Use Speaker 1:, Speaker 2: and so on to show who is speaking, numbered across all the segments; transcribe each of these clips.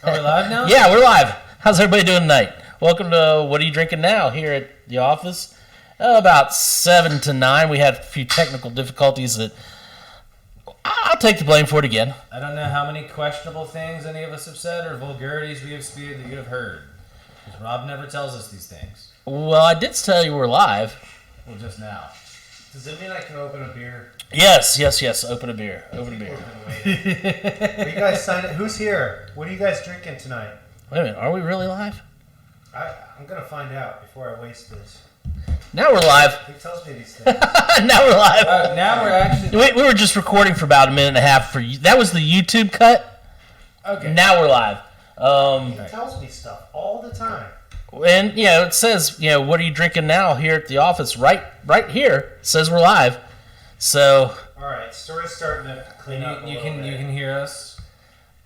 Speaker 1: Are we live now?
Speaker 2: Yeah, we're live. How's everybody doing tonight? Welcome to What Are You Drinking Now here at the office. About 7 to 9. We had a few technical difficulties that I'll take the blame for it again.
Speaker 1: I don't know how many questionable things any of us have said or vulgarities we have spewed that you have heard. Because Rob never tells us these things.
Speaker 2: Well, I did tell you we're live.
Speaker 1: Well, just now.
Speaker 3: Does it mean I can open a beer?
Speaker 2: Yes. Open a beer. Open a beer.
Speaker 3: Are you guys signed up? Who's here? What are you guys drinking tonight?
Speaker 2: Wait a minute. Are we really live?
Speaker 3: I'm going to find out before I waste this.
Speaker 2: Now we're live.
Speaker 3: Who tells me these things?
Speaker 2: Now we're live.
Speaker 1: Now we're actually...
Speaker 2: We were just recording for about a minute and a half. That was the YouTube cut.
Speaker 1: Okay.
Speaker 2: Now we're live.
Speaker 3: He tells me stuff all the time.
Speaker 2: And, it says, what are you drinking now here at the office? Right here. It says we're live. So...
Speaker 3: All right, story's starting to clean up
Speaker 1: You can hear us?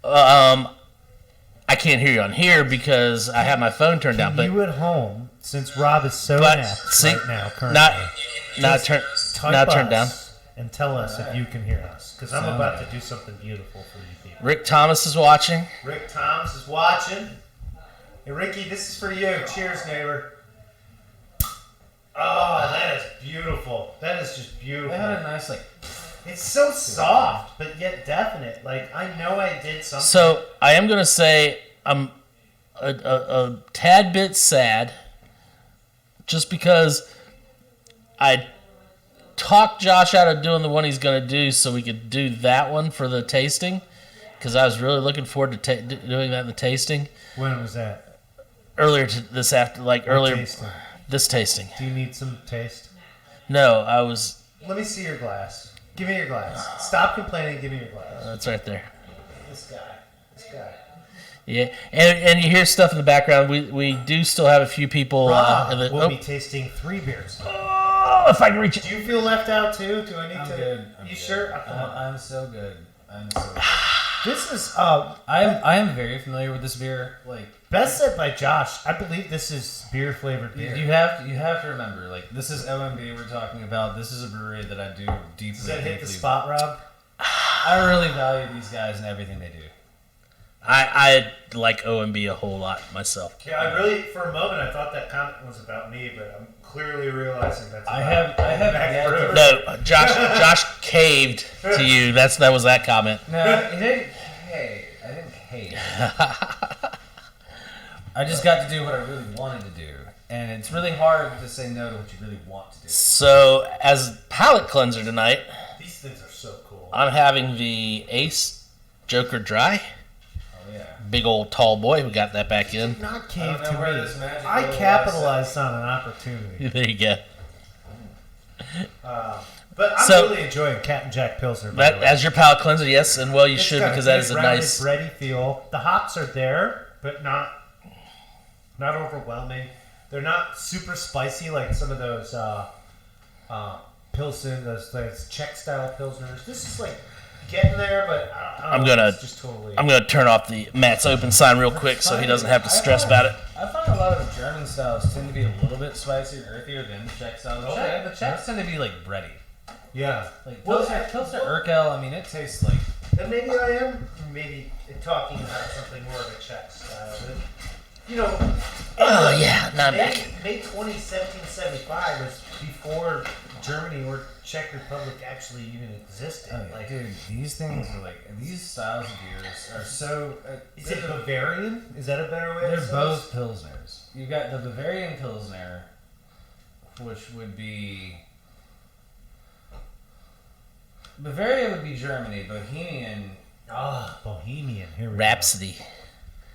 Speaker 2: I can't hear you on here because I have my phone turned down. But
Speaker 3: you at home, since Rob is so inept right now, currently,
Speaker 2: not turned down.
Speaker 3: And tell us if you can hear us, because I'm about to do something beautiful for you people.
Speaker 2: Rick Thomas is watching.
Speaker 3: Rick Thomas is watching. Hey, Ricky, this is for you. Cheers, neighbor. Oh, that is beautiful. That is just beautiful.
Speaker 1: They had a nice,
Speaker 3: It's so soft, but yet definite. Like, I know I did something.
Speaker 2: So, I am going to say I'm a tad bit sad just because I talked Josh out of doing the one he's going to do so we could do that one for the tasting because I was really looking forward to doing that in the tasting.
Speaker 3: When was that?
Speaker 2: Earlier this
Speaker 3: Tasting?
Speaker 2: This tasting.
Speaker 3: Do you need some taste?
Speaker 2: No, I was...
Speaker 3: Let me see your glass. Give me your glass. Stop complaining. Give me your glass.
Speaker 2: That's right there.
Speaker 3: This guy.
Speaker 2: Yeah, and you hear stuff in the background. We do still have a few people.
Speaker 3: We'll be tasting 3 beers.
Speaker 2: Oh, if I can reach it.
Speaker 3: Do you feel left out too? Do I need to?
Speaker 1: Good.
Speaker 3: You sure?
Speaker 1: I'm so good.
Speaker 3: This is
Speaker 1: I am very familiar with this beer.
Speaker 3: best said by Josh. I believe this is beer flavored beer.
Speaker 1: You have to remember, this is OMB we're talking about. This is a brewery that I do deeply.
Speaker 3: Does that hit the spot, Rob?
Speaker 1: I really value these guys and everything they do.
Speaker 2: I like OMB a whole lot myself.
Speaker 3: Yeah, I really, for a moment, I thought that comment was about me, but I'm clearly realizing that's about
Speaker 1: I have
Speaker 2: No, Josh caved to you. That was that comment.
Speaker 1: No, he didn't. Hey, I didn't hate. I just got to do what I really wanted to do, and it's really hard to say no to what you really want to do.
Speaker 2: So, as palate cleanser tonight,
Speaker 3: these things are so cool.
Speaker 2: I'm having the Ace Joker Dry.
Speaker 1: Oh yeah.
Speaker 2: Big old tall boy who got that back in.
Speaker 3: Not cave
Speaker 1: I don't know
Speaker 3: to
Speaker 1: where
Speaker 3: me.
Speaker 1: this magic
Speaker 3: I
Speaker 1: little
Speaker 3: capitalized on an opportunity.
Speaker 2: There you go.
Speaker 3: But I'm
Speaker 2: So-
Speaker 3: really enjoying Cat and Jack Pilsner. by the
Speaker 2: That
Speaker 3: way.
Speaker 2: as your palate cleanser, yes, and well you
Speaker 3: It's
Speaker 2: should
Speaker 3: got
Speaker 2: because
Speaker 3: a
Speaker 2: that
Speaker 3: good
Speaker 2: is a
Speaker 3: rounded,
Speaker 2: nice.
Speaker 3: bready feel. The hops are there, but not overwhelming. They're not super spicy like some of those Pilsen, those Czech style Pilsners. This is getting there, but I don't know, it's just totally.
Speaker 2: I'm gonna turn off the Matt's open sign real quick so he doesn't have to stress about it.
Speaker 1: I find a lot of the German styles tend to be a little bit spicier, earthier than the Czech styles.
Speaker 3: Okay.
Speaker 1: The Czechs tend to be bready.
Speaker 3: Yeah.
Speaker 1: Pilsner Urquell, I mean, it tastes like.
Speaker 3: Then maybe I am talking about something more of a Czech style. But,
Speaker 2: Oh yeah, not back.
Speaker 3: May 20, 1775 was before Germany or Czech Republic actually even existed.
Speaker 1: Dude, these things are these styles of beers are so.
Speaker 3: Is it Bavarian? Is that a better way to
Speaker 1: They're
Speaker 3: say
Speaker 1: both Pilsners. You got the Bavarian Pilsner, which would be. Bavaria would be Germany. Bohemian.
Speaker 3: Bohemian. Here we
Speaker 2: Rhapsody.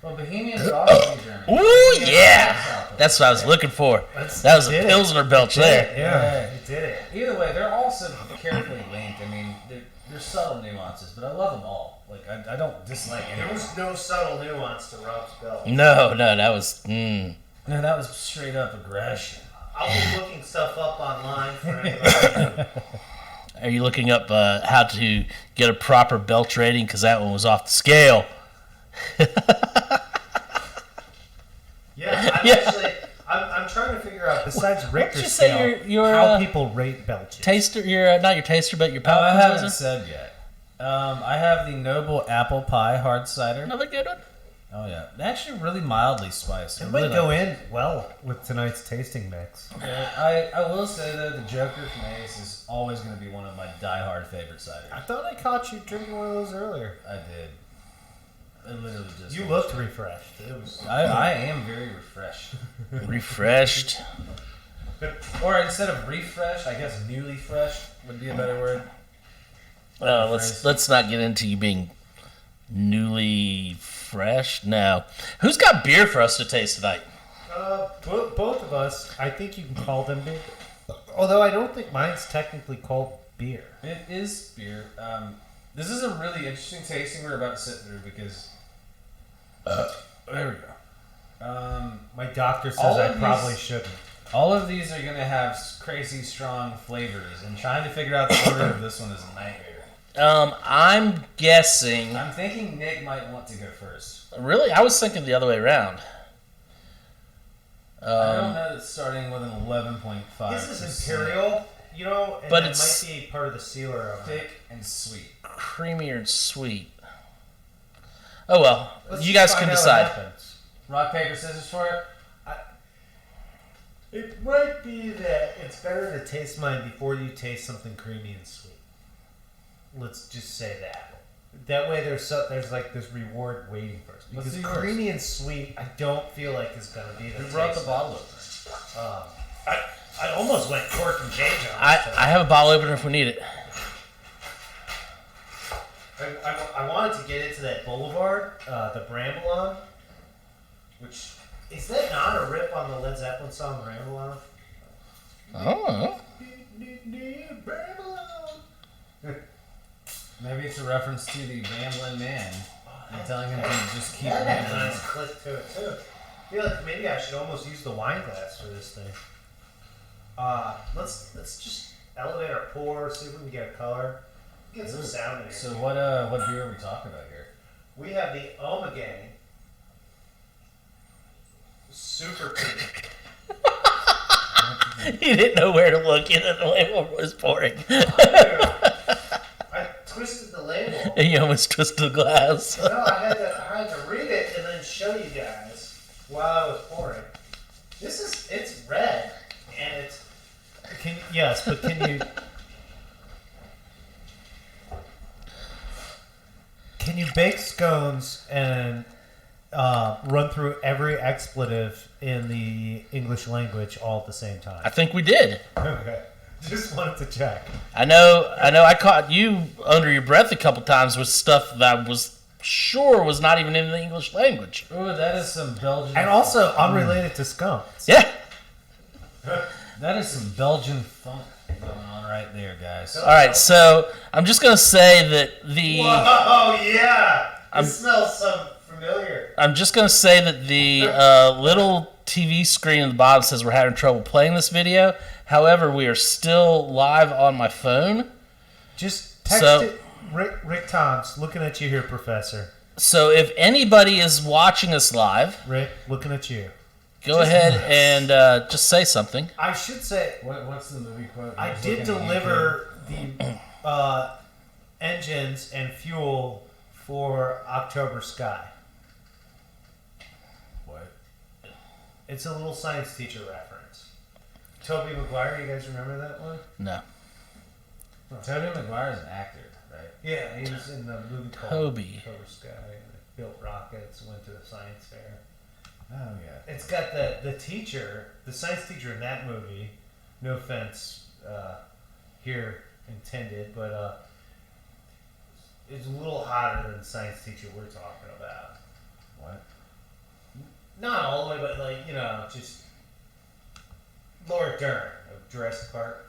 Speaker 1: Well, Bohemian would also be Germany.
Speaker 2: Ooh yeah, that's what I was looking for. That was a Pilsner belch there.
Speaker 3: Yeah, you did it.
Speaker 1: Either way, they're also carefully linked. I mean, there's subtle nuances, but I love them all. I don't dislike any.
Speaker 3: There was no subtle nuance to Rob's belt.
Speaker 2: No, that was.
Speaker 1: No, that was straight up aggression.
Speaker 3: I'll be looking stuff up online for anybody.
Speaker 2: Are you looking up how to get a proper belch rating? Because that one was off the scale.
Speaker 3: I'm trying to figure out, besides Richter
Speaker 2: you say
Speaker 3: scale,
Speaker 2: your,
Speaker 3: how people rate belches.
Speaker 2: Taster, not your taster, but your
Speaker 1: I
Speaker 2: palate
Speaker 1: haven't
Speaker 2: cleanser.
Speaker 1: said yet. I have the Noble Apple Pie Hard Cider.
Speaker 2: Another good one.
Speaker 1: Oh yeah, actually really mildly spiced.
Speaker 3: It
Speaker 1: I
Speaker 3: might
Speaker 1: really
Speaker 3: go
Speaker 1: like
Speaker 3: in well with tonight's tasting mix.
Speaker 1: I will say though, the Joker from Ace is always going to be one of my diehard favorite ciders.
Speaker 3: I thought I caught you drinking one of those earlier.
Speaker 1: I did. I literally just.
Speaker 3: You looked refreshed. It was.
Speaker 1: I am very refreshed.
Speaker 2: Refreshed.
Speaker 1: Or instead of refreshed, I guess newly fresh would be a better word.
Speaker 2: Let's not get into you being newly fresh. No. Who's got beer for us to taste tonight?
Speaker 3: Both of us. I think you can call them beer. Although I don't think mine's technically called beer.
Speaker 1: It is beer. This is a really interesting tasting we're about to sit through because. There we go.
Speaker 3: My doctor says
Speaker 1: all
Speaker 3: I
Speaker 1: of
Speaker 3: probably
Speaker 1: these-
Speaker 3: shouldn't.
Speaker 1: All of these are going to have crazy strong flavors, and trying to figure out the order of this one is a nightmare.
Speaker 2: I'm guessing.
Speaker 1: I'm thinking Nick might want to go first.
Speaker 2: Really? I was thinking the other way around.
Speaker 1: I don't know that starting with an 11.5.
Speaker 3: This is Imperial, you know, and
Speaker 2: But
Speaker 3: that
Speaker 2: it's-
Speaker 3: might be part of the sealer of it.
Speaker 1: thick and sweet.
Speaker 2: Creamier and sweet. Oh well,
Speaker 3: Let's
Speaker 2: you
Speaker 3: just
Speaker 2: guys can
Speaker 3: find out what
Speaker 2: decide.
Speaker 3: happens.
Speaker 1: Rock, paper, scissors for it?
Speaker 3: It might be that it's better to taste mine before you taste something creamy and sweet. Let's just say that. That way there's like this reward waiting for us.
Speaker 1: Let's
Speaker 3: Because
Speaker 1: see yours.
Speaker 3: creamy and sweet, I don't feel like is going to be the
Speaker 1: Who brought the
Speaker 3: taste.
Speaker 1: bottle opener?
Speaker 3: I almost went cork and change on
Speaker 2: I
Speaker 3: this.
Speaker 2: have a bottle opener if we need it.
Speaker 3: I wanted to get into that Boulevard, the Bramble, which is that not a rip on the Led Zeppelin song Bramble?
Speaker 2: Oh.
Speaker 1: Maybe it's a reference to the rambling man and telling him to just keep
Speaker 3: That had a
Speaker 1: rambling.
Speaker 3: nice click to it too. I feel like maybe I should almost use the wine glass for this thing. Let's just elevate our pour, see if we can get a color, get some sound in here.
Speaker 1: So what beer are we talking about here?
Speaker 3: We have the Ommegang Super Cream.
Speaker 2: He didn't know where to look. He didn't know what was pouring.
Speaker 3: I twisted the label.
Speaker 2: He almost twisted the glass.
Speaker 3: No, I had to read it and then show you guys while I was pouring. It's red and it's. Can you bake scones and run through every expletive in the English language all at the same time?
Speaker 2: I think we did.
Speaker 3: Okay. Just wanted to check.
Speaker 2: I know. I caught you under your breath a couple times with stuff that I was sure was not even in the English language.
Speaker 1: Oh, that is some Belgian.
Speaker 3: And also unrelated to scones.
Speaker 2: Yeah.
Speaker 1: That is some Belgian funk going on right there, guys.
Speaker 2: All right. So I'm just gonna say that the.
Speaker 3: Oh yeah! It smells so familiar.
Speaker 2: I'm just gonna say that the little TV screen in the bottom says we're having trouble playing this video. However, we are still live on my phone.
Speaker 3: Just text
Speaker 2: So-
Speaker 3: it. Rick Toms, looking at you here, Professor.
Speaker 2: So if anybody is watching us live,
Speaker 3: Rick, looking at you.
Speaker 2: go ahead and just say something.
Speaker 3: I should say,
Speaker 1: What's the movie quote?
Speaker 3: I
Speaker 1: was
Speaker 3: did
Speaker 1: looking at
Speaker 3: deliver the engines and fuel for October Sky.
Speaker 1: What?
Speaker 3: It's a little science teacher reference. Tobey Maguire, you guys remember that one?
Speaker 2: No.
Speaker 1: Tobey Maguire is an actor, right?
Speaker 3: Yeah, he was in the movie called
Speaker 2: Toby.
Speaker 3: October Sky. Built rockets, went to a science fair.
Speaker 1: Oh yeah.
Speaker 3: It's got the teacher, the science teacher in that movie. No offense here intended, but it's a little hotter than the science teacher we're talking about.
Speaker 1: What?
Speaker 3: Not all the way, but like just Laura Dern of Jurassic Park.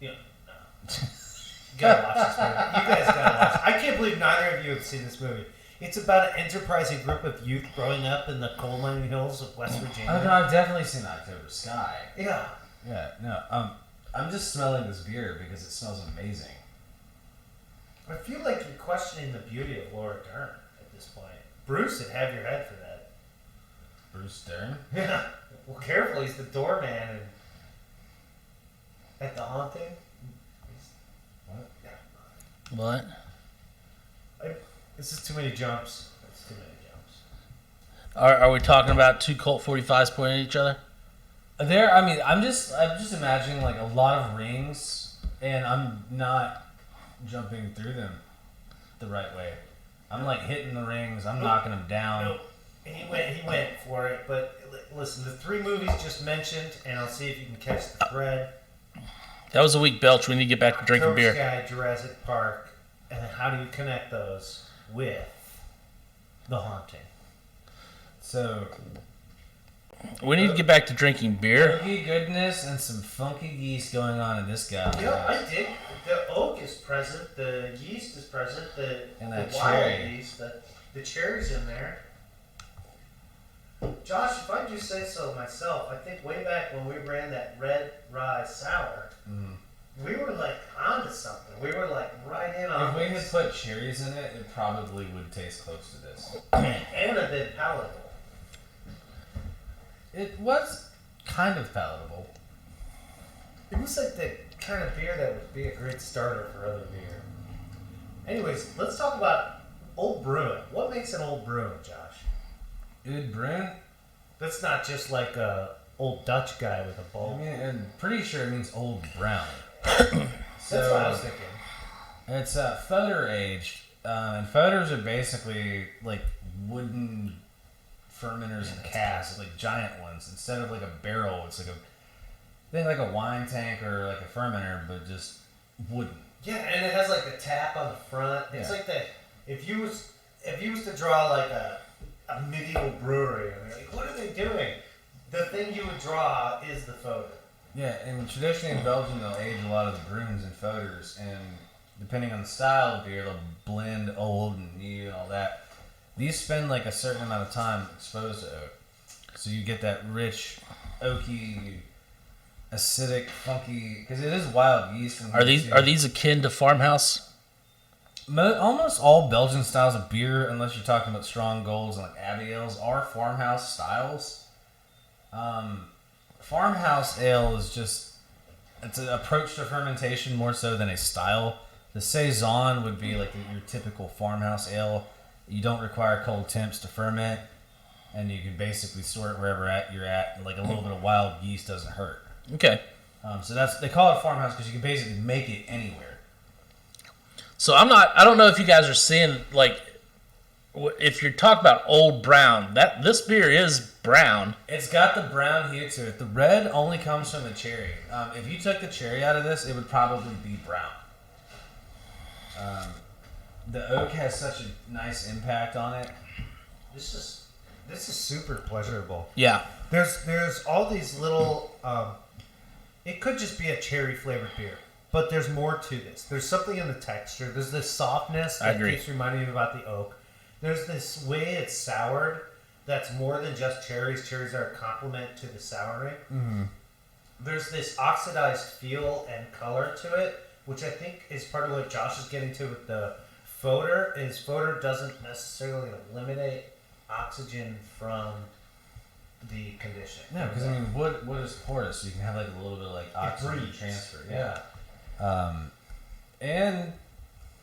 Speaker 3: Yeah, no. You gotta watch this movie. You guys gotta watch it. I can't believe neither of you have seen this movie. It's about an enterprising group of youth growing up in the coal mining hills of West Virginia.
Speaker 1: Oh no, I've definitely seen October Sky.
Speaker 3: Yeah.
Speaker 1: Yeah, no. I'm just smelling this beer because it smells amazing.
Speaker 3: I feel like you're questioning the beauty of Laura Dern at this point. Bruce would have your head for that.
Speaker 1: Bruce Dern?
Speaker 3: Yeah. Well, careful. He's the doorman and at the haunting.
Speaker 1: What?
Speaker 2: What?
Speaker 3: This is too many jumps. It's too many jumps.
Speaker 2: Are we talking about two Colt 45s pointing at each other?
Speaker 1: I'm just imagining like a lot of rings, and I'm not jumping through them the right way. I'm like hitting the rings. I'm knocking them down.
Speaker 3: Nope. And he went for it. But listen, the 3 movies just mentioned, and I'll see if you can catch the thread.
Speaker 2: That was a weak belch. We need to get back to drinking beer.
Speaker 3: Sky, Jurassic Park, and then how do you connect those with The Haunting?
Speaker 1: So
Speaker 2: we need to get back to drinking beer.
Speaker 1: funky goodness and some funky yeast going on in this guy.
Speaker 3: Yeah, I did. The oak is present. The yeast is present.
Speaker 1: And that
Speaker 3: the wild
Speaker 1: cherry.
Speaker 3: yeast. The cherry's in there. Josh, if I do say so myself, I think way back when we ran that red rye sour, we were like onto something. We were like right in on
Speaker 1: If we had
Speaker 3: this.
Speaker 1: put cherries in it, it probably would taste close to this.
Speaker 3: And a bit palatable.
Speaker 1: It was kind of palatable.
Speaker 3: It was like the kind of beer that would be a great starter for other beer. Anyways, let's talk about Old Bruin. What makes an Old Bruin, Josh?
Speaker 1: Oud Bruin?
Speaker 3: That's not just like a old Dutch guy with a
Speaker 1: I
Speaker 3: bowl.
Speaker 1: mean, I'm pretty sure it means old brown.
Speaker 3: That's what I was thinking.
Speaker 1: It's fodder aged, and fodders are basically like wooden fermenters and casks, like giant ones. Instead of like a barrel, it's like a wine tank or like a fermenter, but just wooden.
Speaker 3: Yeah, and it has like a tap on the front. It's
Speaker 1: Yeah.
Speaker 3: like that. If you was to draw like a medieval brewery, and you're like, what are they doing? The thing you would draw is the photo.
Speaker 1: Yeah, and traditionally in Belgium, they'll age a lot of the bruins and fodders, and depending on the style of beer, they'll blend old and new and all that. These spend like a certain amount of time exposed to oak, so you get that rich, oaky, acidic, funky. Because it is wild yeast. From
Speaker 2: Are these akin to farmhouse?
Speaker 1: Almost all Belgian styles of beer, unless you're talking about strong golds and like abbey ales, are farmhouse styles. Farmhouse ale is just, it's an approach to fermentation more so than a style. The saison would be like your typical farmhouse ale. You don't require cold temps to ferment, and you can basically store it wherever you're at. And like a little bit of wild yeast doesn't hurt.
Speaker 2: Okay.
Speaker 1: So they call it farmhouse because you can basically make it anywhere.
Speaker 2: So I don't know if you guys are seeing, like, if you're talking about old brown, this beer is brown.
Speaker 1: It's got the brown hue to it. The red only comes from the cherry. If you took the cherry out of this, it would probably be brown. The oak has such a nice impact on it.
Speaker 3: This is super pleasurable.
Speaker 2: Yeah.
Speaker 3: There's all these little. It could just be a cherry flavored beer, but there's more to this. There's something in the texture. There's this softness that keeps reminding you about the oak. There's this way it's soured that's more than just cherries. Cherries are a complement to the souring.
Speaker 1: Mm-hmm.
Speaker 3: There's this oxidized feel and color to it, which I think is part of what Josh is getting to with the fodder. Is fodder doesn't necessarily eliminate oxygen from the condition.
Speaker 1: No, because I mean, wood is porous, so you can have like a little bit of like oxygen
Speaker 3: breathes.
Speaker 1: transfer.
Speaker 3: Yeah.
Speaker 1: And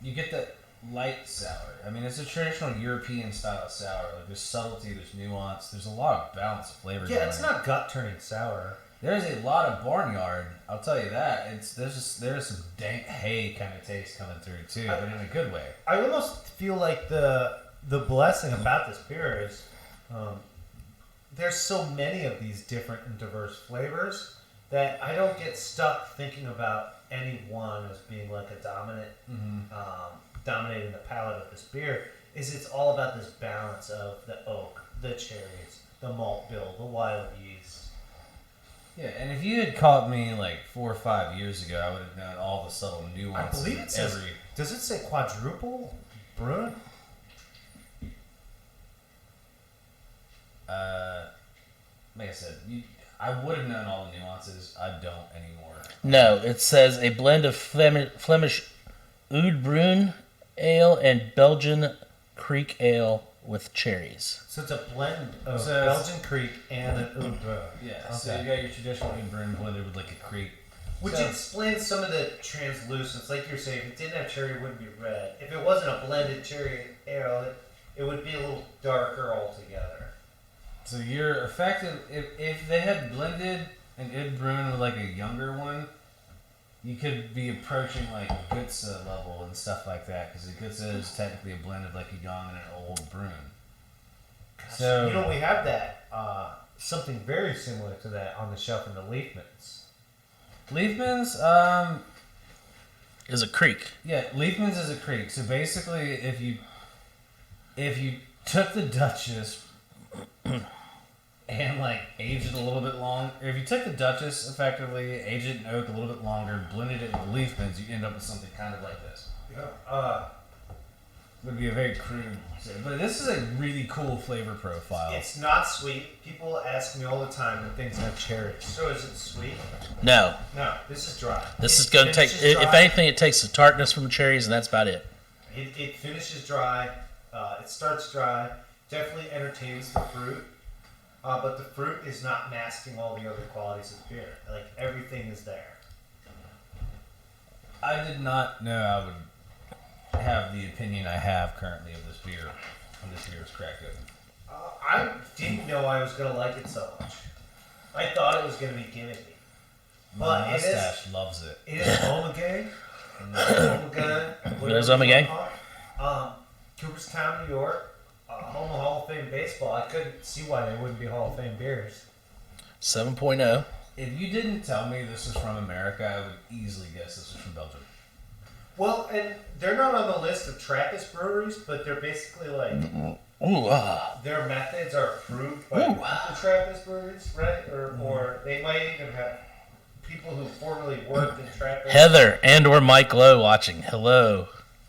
Speaker 1: you get that light sour. I mean, it's a traditional European style sour. Like there's subtlety, there's nuance, there's a lot of balance of flavors.
Speaker 3: Yeah, it's not gut turning sour.
Speaker 1: There's a lot of barnyard. I'll tell you that. There's some dank hay kind of taste coming through too, but in a good way.
Speaker 3: I almost feel like the blessing about this beer is there's so many of these different and diverse flavors that I don't get stuck thinking about any one as being like a dominant, dominating the palate of this beer. It's all about this balance of the oak, the cherries, the malt bill, the wild yeast.
Speaker 1: Yeah, and if you had caught me like 4 or 5 years ago, I would have known all the subtle nuances.
Speaker 3: I believe it says. Does it say quadruple Bruin?
Speaker 1: Like I said, I would have known all the nuances. I don't anymore.
Speaker 2: No, it says a blend of Flemish Oud Bruin ale and Belgian Creek ale with cherries.
Speaker 3: So it's a blend of Belgian Creek and an Oud Bruin.
Speaker 1: Yeah, okay. So you got your traditional Oud Bruin blended with like a Creek.
Speaker 3: Which explains some of the translucence. Like you're saying, if it didn't have cherry, it wouldn't be red. If it wasn't a blended cherry it would be a little darker altogether.
Speaker 1: So you're effective if they had blended an Id Brewing with like a younger one, you could be approaching like Gutsa level and stuff like that because the Gutsa is technically a blend of like a young and an old Brewing. So
Speaker 3: we have that something very similar to that on the shelf in the Leafmans.
Speaker 1: Leafmans,
Speaker 2: Is a creek.
Speaker 1: yeah, Leafmans is a creek. So basically, if you took the Duchess and like aged it a little bit long, or if you took the Duchess effectively, aged it in oak a little bit longer, blended it with Leafmans, you end up with something kind of like this.
Speaker 3: Yeah.
Speaker 1: Would be a very crude, but this is a really cool flavor profile.
Speaker 3: It's not sweet. People ask me all the time when things have cherries. So is it sweet?
Speaker 2: No.
Speaker 3: No, this is dry.
Speaker 2: This is going to take, if anything, it takes the tartness from the cherries, and that's about it.
Speaker 3: It finishes dry. It starts dry. Definitely entertains the fruit. But the fruit is not masking all the other qualities of beer. Like, everything is there.
Speaker 1: I did not know I would have the opinion I have currently of this beer when this beer was cracked open.
Speaker 3: I didn't know I was going to like it so much. I thought it was going to be gimmicky.
Speaker 1: My
Speaker 3: But
Speaker 1: mustache loves it.
Speaker 3: It is Ommegang. Ommegang.
Speaker 2: There's Ommegang.
Speaker 3: Cooperstown, New York. Home of Hall of Fame baseball. I couldn't see why they wouldn't be Hall of Fame beers.
Speaker 2: 7.0.
Speaker 1: If you didn't tell me this was from America, I would easily guess this was from Belgium.
Speaker 3: Well, and they're not on the list of Trappist breweries, but they're basically like their methods are approved by the Trappist breweries, right? Or they might even have people who formerly worked in Trappist.
Speaker 2: Heather and or Mike Lowe watching. Hello.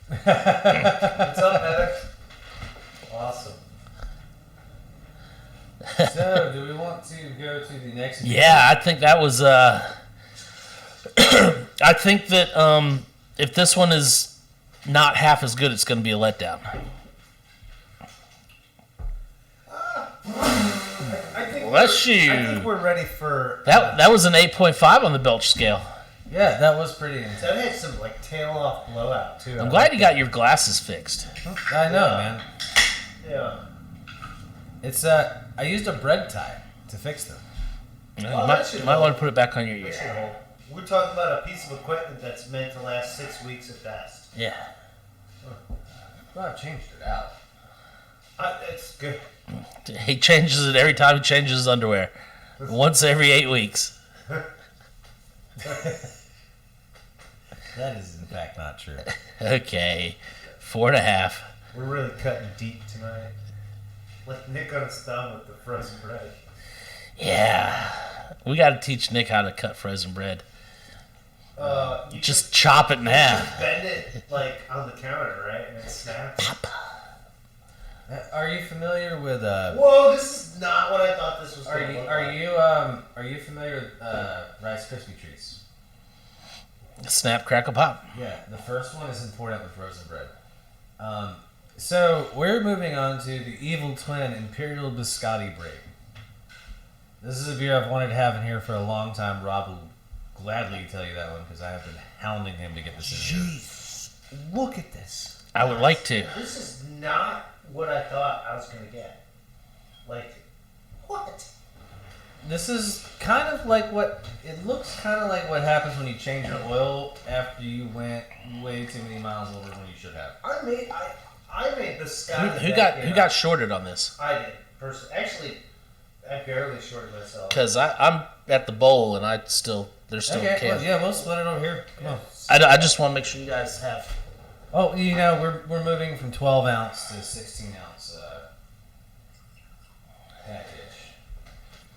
Speaker 3: What's up, Heather? Awesome.
Speaker 1: So, do we want to go to the next?
Speaker 2: Yeah, I think that was. I think that if this one is not half as good, it's going to be a letdown. Bless you.
Speaker 3: I think we're ready for
Speaker 2: That was an 8.5 on the Belch scale.
Speaker 1: Yeah, that was pretty intense.
Speaker 3: That had some like tail off blowout too.
Speaker 2: I'm glad you got your glasses fixed.
Speaker 1: I know, man.
Speaker 3: Yeah.
Speaker 1: It's I used a bread tie to fix them.
Speaker 2: You might want to put it back on your ear.
Speaker 3: We're talking about a piece of equipment that's meant to last 6 weeks at best.
Speaker 2: Yeah.
Speaker 1: Well, I've changed it out.
Speaker 3: It's good.
Speaker 2: He changes it every time he changes his underwear. Once every 8 weeks.
Speaker 1: That is in fact not true.
Speaker 2: Okay. 4.5.
Speaker 3: We're really cutting deep tonight. Like Nick on his thumb with the frozen bread.
Speaker 2: Yeah. We got to teach Nick how to cut frozen bread.
Speaker 3: You
Speaker 2: Just chop it in half.
Speaker 3: just bend it like on the counter, right? And it snaps.
Speaker 1: Are you familiar with
Speaker 3: Whoa, this is not what I thought this was
Speaker 1: Are
Speaker 3: going to
Speaker 1: you
Speaker 3: look like.
Speaker 1: are you familiar with Rice Krispie treats?
Speaker 2: Snap, crackle, pop.
Speaker 1: Yeah, the first one is important with frozen bread. So we're moving on to the Evil Twin Imperial Biscotti Break. This is a beer I've wanted to have in here for a long time. Rob will gladly tell you that one because I have been hounding him to get this in here.
Speaker 3: Jeez, look at this.
Speaker 2: I would like to.
Speaker 3: This is not what I thought I was going to get. Like, what?
Speaker 1: This is kind of like it looks kind of like what happens when you change your oil after you went way too many miles over when you should have.
Speaker 3: I made the Scotty.
Speaker 2: Who got shorted on this?
Speaker 3: I did. Actually, I barely shorted myself.
Speaker 2: Because I'm at the bowl and there's still
Speaker 1: Okay,
Speaker 2: cans.
Speaker 1: well, yeah, we'll split it over here. Come on.
Speaker 2: I just want to make sure you guys have.
Speaker 1: Oh, we're moving from 12 ounce to 16 ounce package.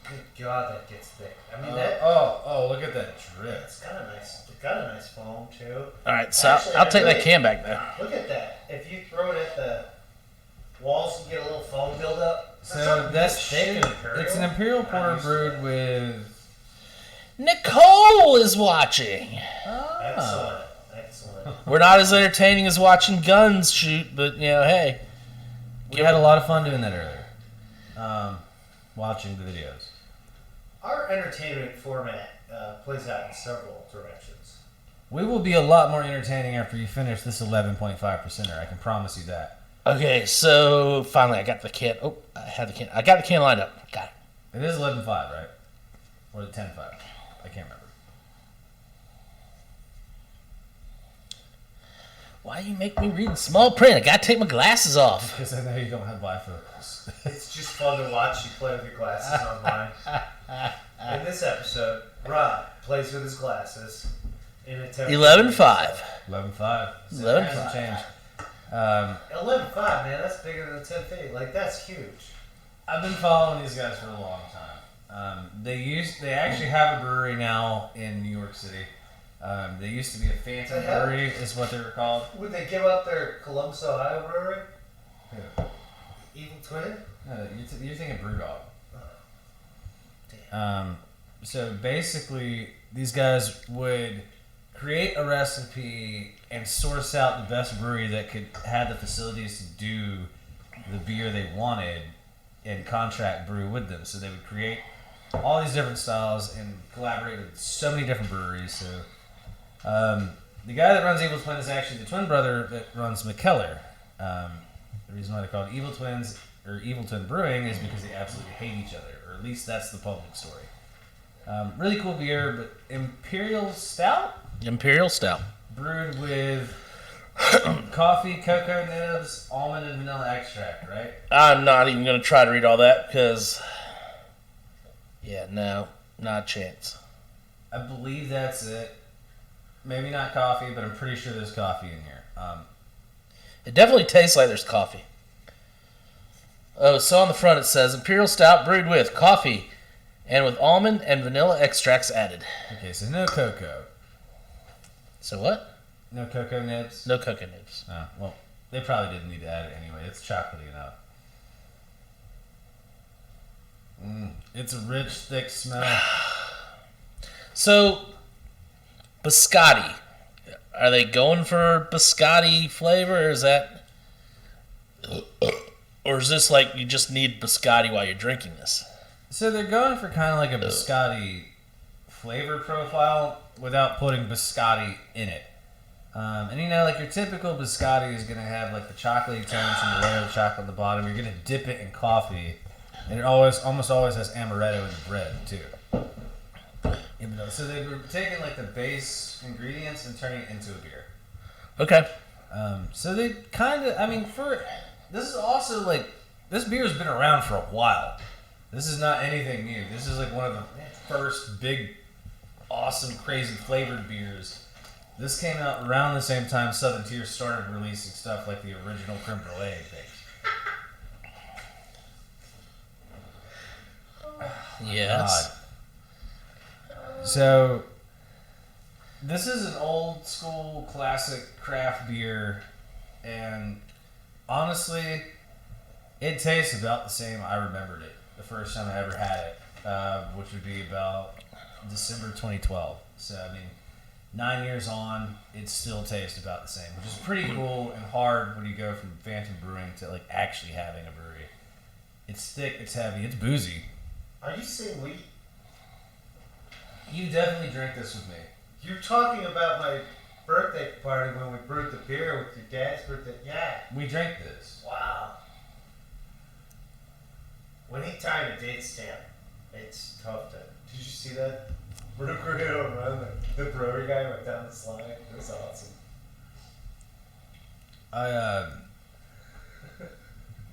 Speaker 3: Good God, that gets thick. I mean,
Speaker 1: look at that drip.
Speaker 3: It's got a nice foam too.
Speaker 2: All right, so
Speaker 3: Actually,
Speaker 2: I'll take that can back now.
Speaker 3: Look at that. If you throw it at the walls, you get a little foam buildup.
Speaker 1: So it's an Imperial Porter brewed with.
Speaker 2: Nicole is watching.
Speaker 3: Excellent.
Speaker 2: We're not as entertaining as watching guns shoot, but hey.
Speaker 1: We had a lot of fun doing that earlier. Watching the videos.
Speaker 3: Our entertainment format plays out in several directions.
Speaker 1: We will be a lot more entertaining after you finish this 11.5%er. I can promise you that.
Speaker 2: Okay, so finally I got the can. Oh, I got the can lined up. Got it.
Speaker 1: It is 11.5, right? Or 10.5? I can't remember.
Speaker 2: Why you make me read in small print? I gotta take my glasses off.
Speaker 1: Because I know you don't have bifocals.
Speaker 3: It's just fun to watch you play with your glasses online. In this episode, Rob plays with his glasses in a
Speaker 2: 11.5.
Speaker 1: 11.5.
Speaker 2: 11.5.
Speaker 1: Changed.
Speaker 3: 11.5, man, that's bigger than 10 feet. Like, that's huge.
Speaker 1: I've been following these guys for a long time. They actually have a brewery now in New York City. They used to be a Phantom Brewery, is what they were called.
Speaker 3: Would they give up their Columbus, Ohio brewery?
Speaker 1: Who?
Speaker 3: Evil Twin?
Speaker 1: No, you're thinking Brewdog.
Speaker 3: Damn.
Speaker 1: So basically, these guys would create a recipe and source out the best brewery that could have the facilities to do the beer they wanted and contract brew with them. So they would create all these different styles and collaborate with so many different breweries. So the guy that runs Evil Twin is actually the twin brother that runs McKellar. The reason why they call it Evil Twins or Evil Twin Brewing is because they absolutely hate each other, or at least that's the public story. Really cool beer, but Imperial Stout?
Speaker 2: Imperial Stout.
Speaker 1: Brewed with coffee, cocoa nibs, almond, and vanilla extract, right?
Speaker 2: I'm not even gonna try to read all that because, yeah, no, not a chance.
Speaker 1: I believe that's it. Maybe not coffee, but I'm pretty sure there's coffee in here.
Speaker 2: It definitely tastes like there's coffee. Oh, so on the front it says Imperial Stout brewed with coffee and with almond and vanilla extracts added.
Speaker 1: Okay, so no cocoa.
Speaker 2: So what?
Speaker 1: No cocoa nibs?
Speaker 2: No cocoa nibs.
Speaker 1: Oh, well, they probably didn't need to add it anyway. It's chocolatey enough. It's a rich, thick smell.
Speaker 2: So, biscotti. Are they going for biscotti flavor, or is that... Or is this like you just need biscotti while you're drinking this?
Speaker 1: So they're going for kind of like a biscotti flavor profile without putting biscotti in it. And you know, like your typical biscotti is going to have like the chocolatey tones and the layer of chocolate at the bottom. You're going to dip it in coffee, and it almost always has amaretto in the bread too. So they were taking like the base ingredients and turning it into a beer.
Speaker 2: Okay.
Speaker 1: So they kind of, this is also like, this beer has been around for a while. This is not anything new. This is like one of the first big, awesome, crazy flavored beers. This came out around the same time Southern Tier started releasing stuff like the original creme brulee things.
Speaker 2: Yes.
Speaker 1: God. So, this is an old school classic craft beer, and honestly, it tastes about the same I remembered it the first time I ever had it, which would be about December 2012. So, 9 years on, it still tastes about the same, which is pretty cool and hard when you go from Phantom Brewing to like actually having a brewery. It's thick, it's heavy, it's boozy.
Speaker 3: Are you saying we...
Speaker 1: You definitely drink this with me.
Speaker 3: You're talking about my birthday party when we brewed the beer with your dad's birthday. Yeah.
Speaker 1: We drank this.
Speaker 3: Wow. Anytime a date stamp, it's tough to... Did you see that? We're going to run. The brewery guy went down the slide. It was awesome.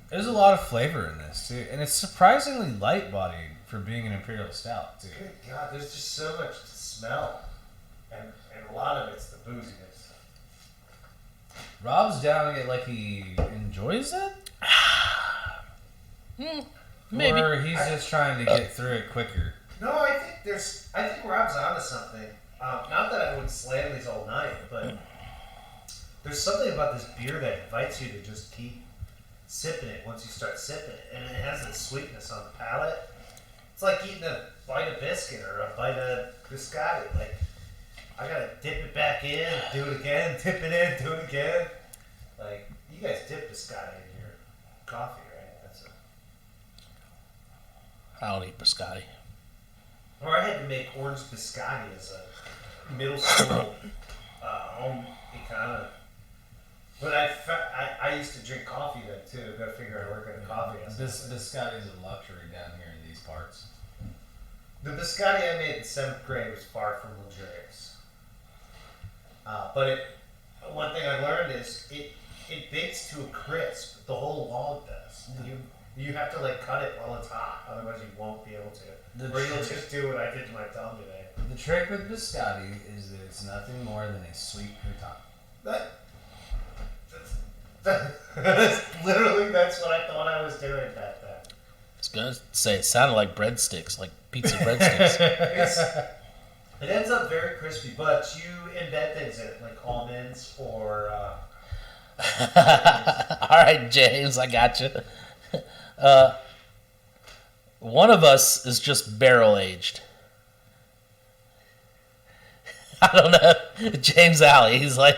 Speaker 1: There's a lot of flavor in this too, and it's surprisingly light-bodied for being an Imperial Stout too.
Speaker 3: Good God, there's just so much to smell. And a lot of it's the booziness.
Speaker 1: Rob's down it like he enjoys it?
Speaker 2: Maybe.
Speaker 1: Or he's just trying to get through it quicker.
Speaker 3: No, I think Rob's onto something. Not that I would slam these all night, but there's something about this beer that invites you to just keep sipping it once you start sipping it. And it has that sweetness on the palate. It's like eating a bite of biscuit or a bite of biscotti. Like, I gotta dip it back in, do it again, dip it in, do it again. Like, you guys dip biscotti in your coffee, right? That's a...
Speaker 2: I don't eat biscotti.
Speaker 3: Or I had to make orange biscotti as a middle school home economy But I used to drink coffee then too. Got to figure out work at a coffee house.
Speaker 1: Biscotti's a luxury down here in these parts.
Speaker 3: The biscotti I made in 7th grade was far from luxurious. But one thing I learned is it bakes to a crisp. The whole log does. You have to like cut it while it's hot, otherwise you won't be able to. Or you'll just do what I did to my thumb today.
Speaker 1: The trick with biscotti is that it's nothing more than a sweet crouton. That's what I thought I was doing back then.
Speaker 2: I was gonna say it sounded like breadsticks, like pizza breadsticks.
Speaker 3: It ends up very crispy, but you embed things in it, like almonds or.
Speaker 2: All right, James, I got you. One of us is just barrel aged. I don't know. James Alley, he's like,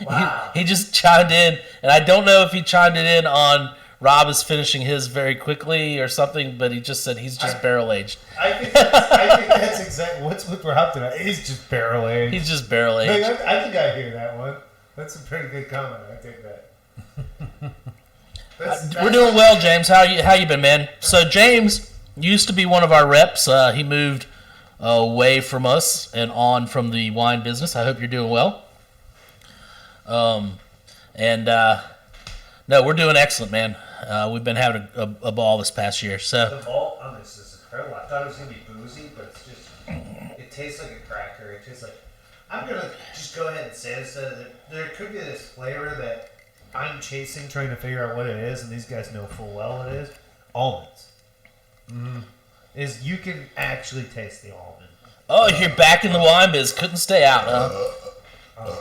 Speaker 3: Wow.
Speaker 2: he just chimed in, and I don't know if he chimed it in on Rob is finishing his very quickly or something, but he just said he's just barrel aged.
Speaker 3: I think that's exactly what's with Rob tonight. He's just barrel aged.
Speaker 2: He's just barrel aged.
Speaker 3: I think I hear that one. That's a pretty good comment. I take that.
Speaker 2: We're doing well, James. How you been, man? So James used to be one of our reps. He moved away from us and on from the wine business. I hope you're doing well. No, we're doing excellent, man. We've been having a ball this past year. So
Speaker 3: The malt on this is incredible. I thought it was gonna be boozy, but it's just it tastes like a cracker. It tastes like I'm gonna just go ahead and say this. There could be this flavor that I'm chasing, trying to figure out what it is, and these guys know full well what it is. Almonds. Is you can actually taste the almond.
Speaker 2: oh, you're back in the wine biz. Couldn't stay out, huh?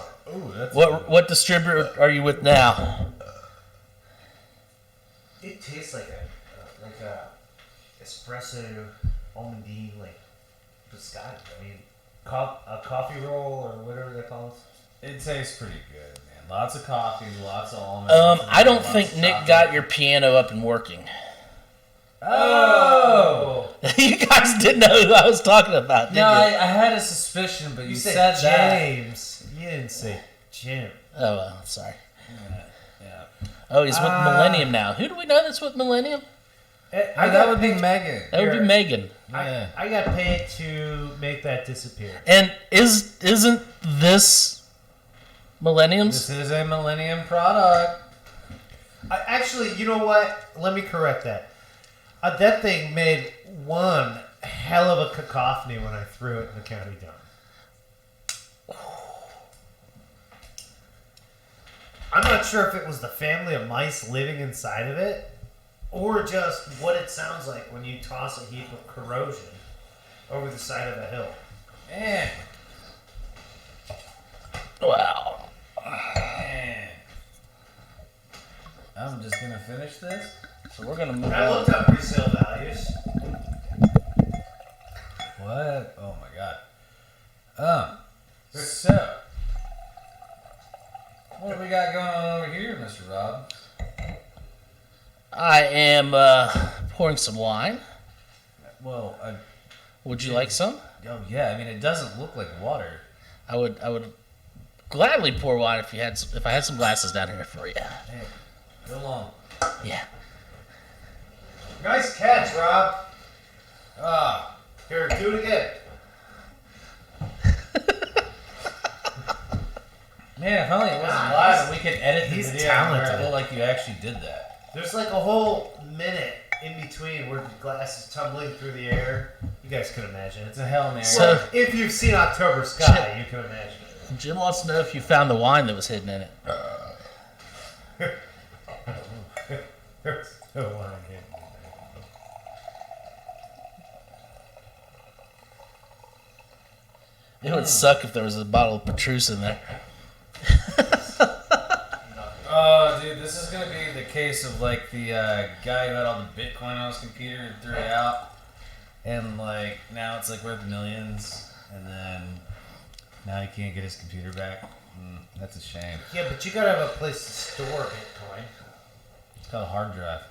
Speaker 1: That's
Speaker 2: What distributor are you with now?
Speaker 3: It tastes like a espresso almondine like biscotti. I mean, a coffee roll or whatever they call it.
Speaker 1: It tastes pretty good, man. Lots of coffee, lots of almonds.
Speaker 2: I don't
Speaker 1: lots
Speaker 2: think
Speaker 1: of
Speaker 2: Nick
Speaker 1: chocolate.
Speaker 2: got your piano up and working.
Speaker 1: Oh!
Speaker 2: You guys didn't know who I was talking about, did
Speaker 1: No, I
Speaker 2: you?
Speaker 1: had a suspicion, but you said that.
Speaker 3: James. You didn't say Jim.
Speaker 2: Oh, well, sorry.
Speaker 1: Yeah.
Speaker 2: Oh, he's with Millennium now. Who do we know that's with Millennium?
Speaker 1: That would be Megan.
Speaker 2: That would be
Speaker 3: Here.
Speaker 2: Megan.
Speaker 1: Yeah.
Speaker 3: I got paid to make that disappear.
Speaker 2: And isn't this Millennium's?
Speaker 1: This is a Millennium product.
Speaker 3: Actually, you know what? Let me correct that. That thing made one hell of a cacophony when I threw it in the county dump. I'm not sure if it was the family of mice living inside of it, or just what it sounds like when you toss a heap of corrosion over the side of a hill.
Speaker 1: Man.
Speaker 2: Wow.
Speaker 1: Man. I'm just gonna finish this.
Speaker 2: So we're gonna move
Speaker 3: I
Speaker 2: on.
Speaker 3: looked up resale values.
Speaker 1: What? Oh my god. So, what do we got going on over here, Mr. Rob?
Speaker 2: I am pouring some wine.
Speaker 1: Well,
Speaker 2: Would you like some?
Speaker 1: oh yeah. I mean, it doesn't look like water.
Speaker 2: I would gladly pour wine if I had some glasses down here for you.
Speaker 1: Hey, go long.
Speaker 2: Yeah.
Speaker 3: Nice catch, Rob.
Speaker 1: Here, do it again. Man, if only it wasn't live and we could edit the
Speaker 3: He's
Speaker 1: video
Speaker 3: talented.
Speaker 1: where it looked like you actually did that.
Speaker 3: There's like a whole minute in between where the glass is tumbling through the air. You guys can imagine.
Speaker 1: It's a Hail Mary.
Speaker 2: So-
Speaker 3: If you've seen October Sky, you can imagine it.
Speaker 2: Jim wants to know if you found the wine that was hidden in it.
Speaker 3: There's no wine here.
Speaker 2: It would suck if there was a bottle of Petrus in there.
Speaker 1: Oh, dude, this is gonna be the case of like the guy who had all the Bitcoin on his computer and threw it out, and like now it's like worth millions, and then now he can't get his computer back. That's a shame.
Speaker 3: Yeah, but you gotta have a place to store Bitcoin.
Speaker 1: It's called a hard drive.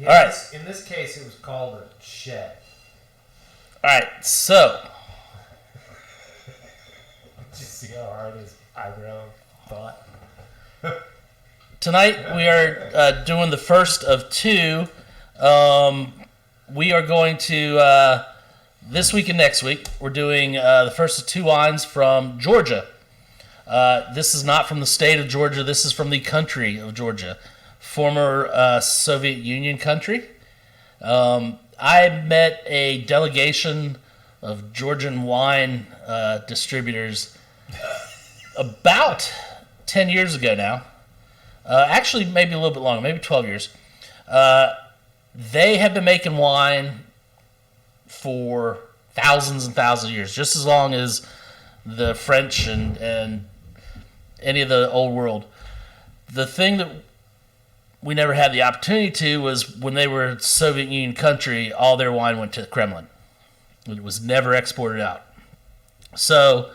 Speaker 3: Yeah,
Speaker 2: All right.
Speaker 3: In this case, it was called a shed.
Speaker 2: All right, so
Speaker 3: Did you see how hard his eyebrow thought.
Speaker 2: Tonight we are doing the first of two. We are going to, this week and next week, we're doing the first of two wines from Georgia. This is not from the state of Georgia. This is from the country of Georgia, former Soviet Union country. I met a delegation of Georgian wine distributors about 10 years ago now. Actually, maybe a little bit longer, maybe 12 years. They have been making wine for thousands and thousands of years, just as long as the French and any of the old world. The thing that we never had the opportunity to was when they were a Soviet Union country, all their wine went to the Kremlin. It was never exported out. So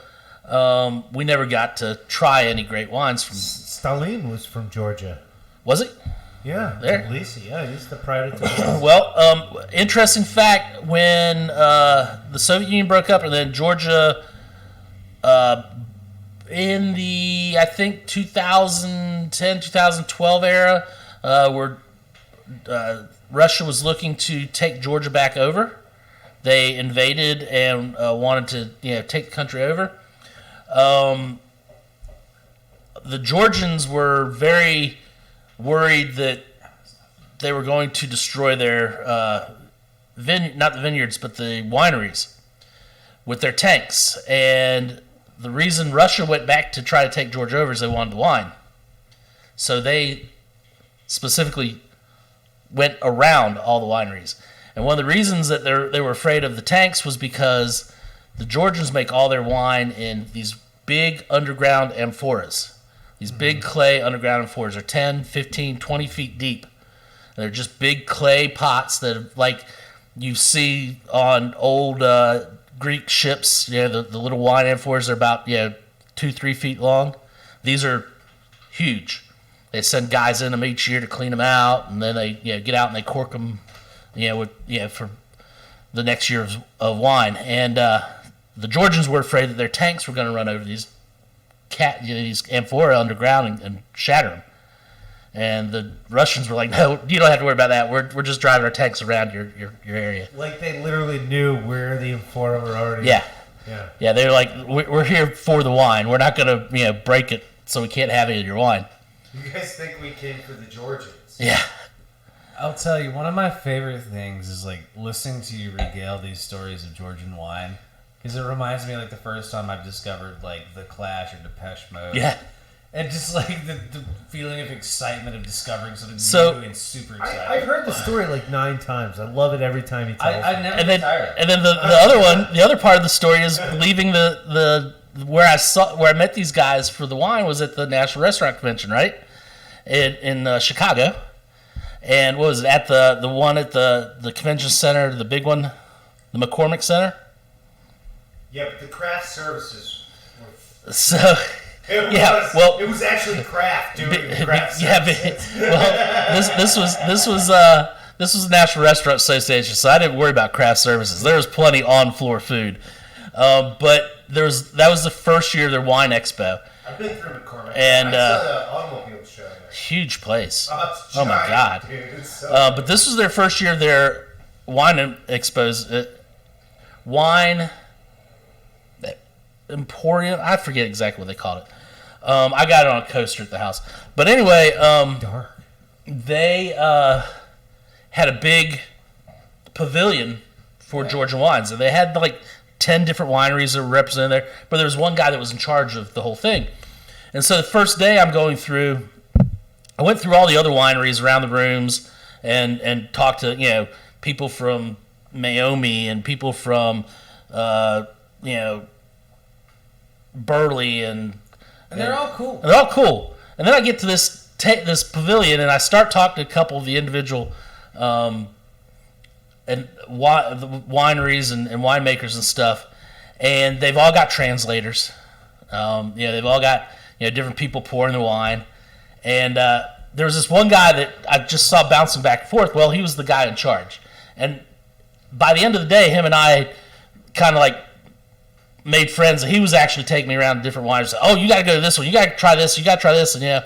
Speaker 2: we never got to try any great wines from.
Speaker 3: Stalin was from Georgia.
Speaker 2: Was it?
Speaker 3: Yeah,
Speaker 2: There.
Speaker 3: Tbilisi. Yeah, he used to pride it to Tbilisi.
Speaker 2: Well, interesting fact, when the Soviet Union broke up and then Georgia, in the, I think, 2010, 2012 era, where Russia was looking to take Georgia back over, they invaded and wanted to take the country over. The Georgians were very worried that they were going to destroy their not the vineyards, but the wineries with their tanks. And the reason Russia went back to try to take Georgia over is they wanted the wine. So they specifically went around all the wineries. And one of the reasons that they were afraid of the tanks was because the Georgians make all their wine in these big underground amphoras. These big clay underground amphoras are 10, 15, 20 feet deep. And they're just big clay pots that, like you see on old Greek ships. The little wine amphoras are about 2-3 feet long. These are huge. They send guys in them each year to clean them out, and then they get out and they cork them, for the next year of wine. And the Georgians were afraid that their tanks were going to run over these amphora underground and shatter them. And the Russians were like, no, you don't have to worry about that. We're just driving our tanks around your area.
Speaker 3: Like they literally knew where the amphora were already.
Speaker 2: Yeah.
Speaker 3: Yeah.
Speaker 2: They're like, we're here for the wine. We're not going to break it so we can't have any of your wine.
Speaker 3: You guys think we came for the Georgians?
Speaker 2: Yeah.
Speaker 1: I'll tell you, one of my favorite things is like listening to you regale these stories of Georgian wine, because it reminds me like the first time I've discovered like The Clash or Depeche Mode.
Speaker 2: Yeah.
Speaker 1: And just like the feeling of excitement of discovering something new and super exciting.
Speaker 3: I've heard the story like 9 times. I love it every time he tells it.
Speaker 1: I never
Speaker 2: And
Speaker 1: get
Speaker 2: then,
Speaker 1: tired.
Speaker 2: and then the other part of the story is leaving where I met these guys for the wine was at the National Restaurant Convention, right? In Chicago. And what was it, at the one at the convention center, the big one, the McCormick Center?
Speaker 3: Yeah, but the craft services were...
Speaker 2: So...
Speaker 3: It was actually craft doing the craft services.
Speaker 2: This was the National Restaurant Association, so I didn't worry about craft services. There was plenty on floor food, but that was the first year of their wine expo.
Speaker 3: I've been through McCormick.
Speaker 2: And
Speaker 3: I saw the automobile show there.
Speaker 2: Huge place.
Speaker 3: It's
Speaker 2: Oh my
Speaker 3: giant,
Speaker 2: God!
Speaker 3: dude. It's so
Speaker 2: But this was their first year of their wine expos. Wine Emporium. I forget exactly what they called it. I got it on a coaster at the house. But anyway,
Speaker 3: dark.
Speaker 2: they had a big pavilion for Georgian wines. And they had like 10 different wineries that were represented there. But there was one guy that was in charge of the whole thing. And so the first day I went through all the other wineries around the rooms and talked to, people from Mayomi and people from, Burley and
Speaker 1: they're all cool.
Speaker 2: they're all cool. And then I get to this pavilion and I start talking to a couple of the individual the wineries and winemakers and stuff, and they've all got translators. They've all got different people pouring the wine, and there was this one guy that I just saw bouncing back and forth. Well, he was the guy in charge, and by the end of the day, him and I kind of like made friends. He was actually taking me around to different wineries. Oh, you got to go to this one. You got to try this. You got to try this. And yeah.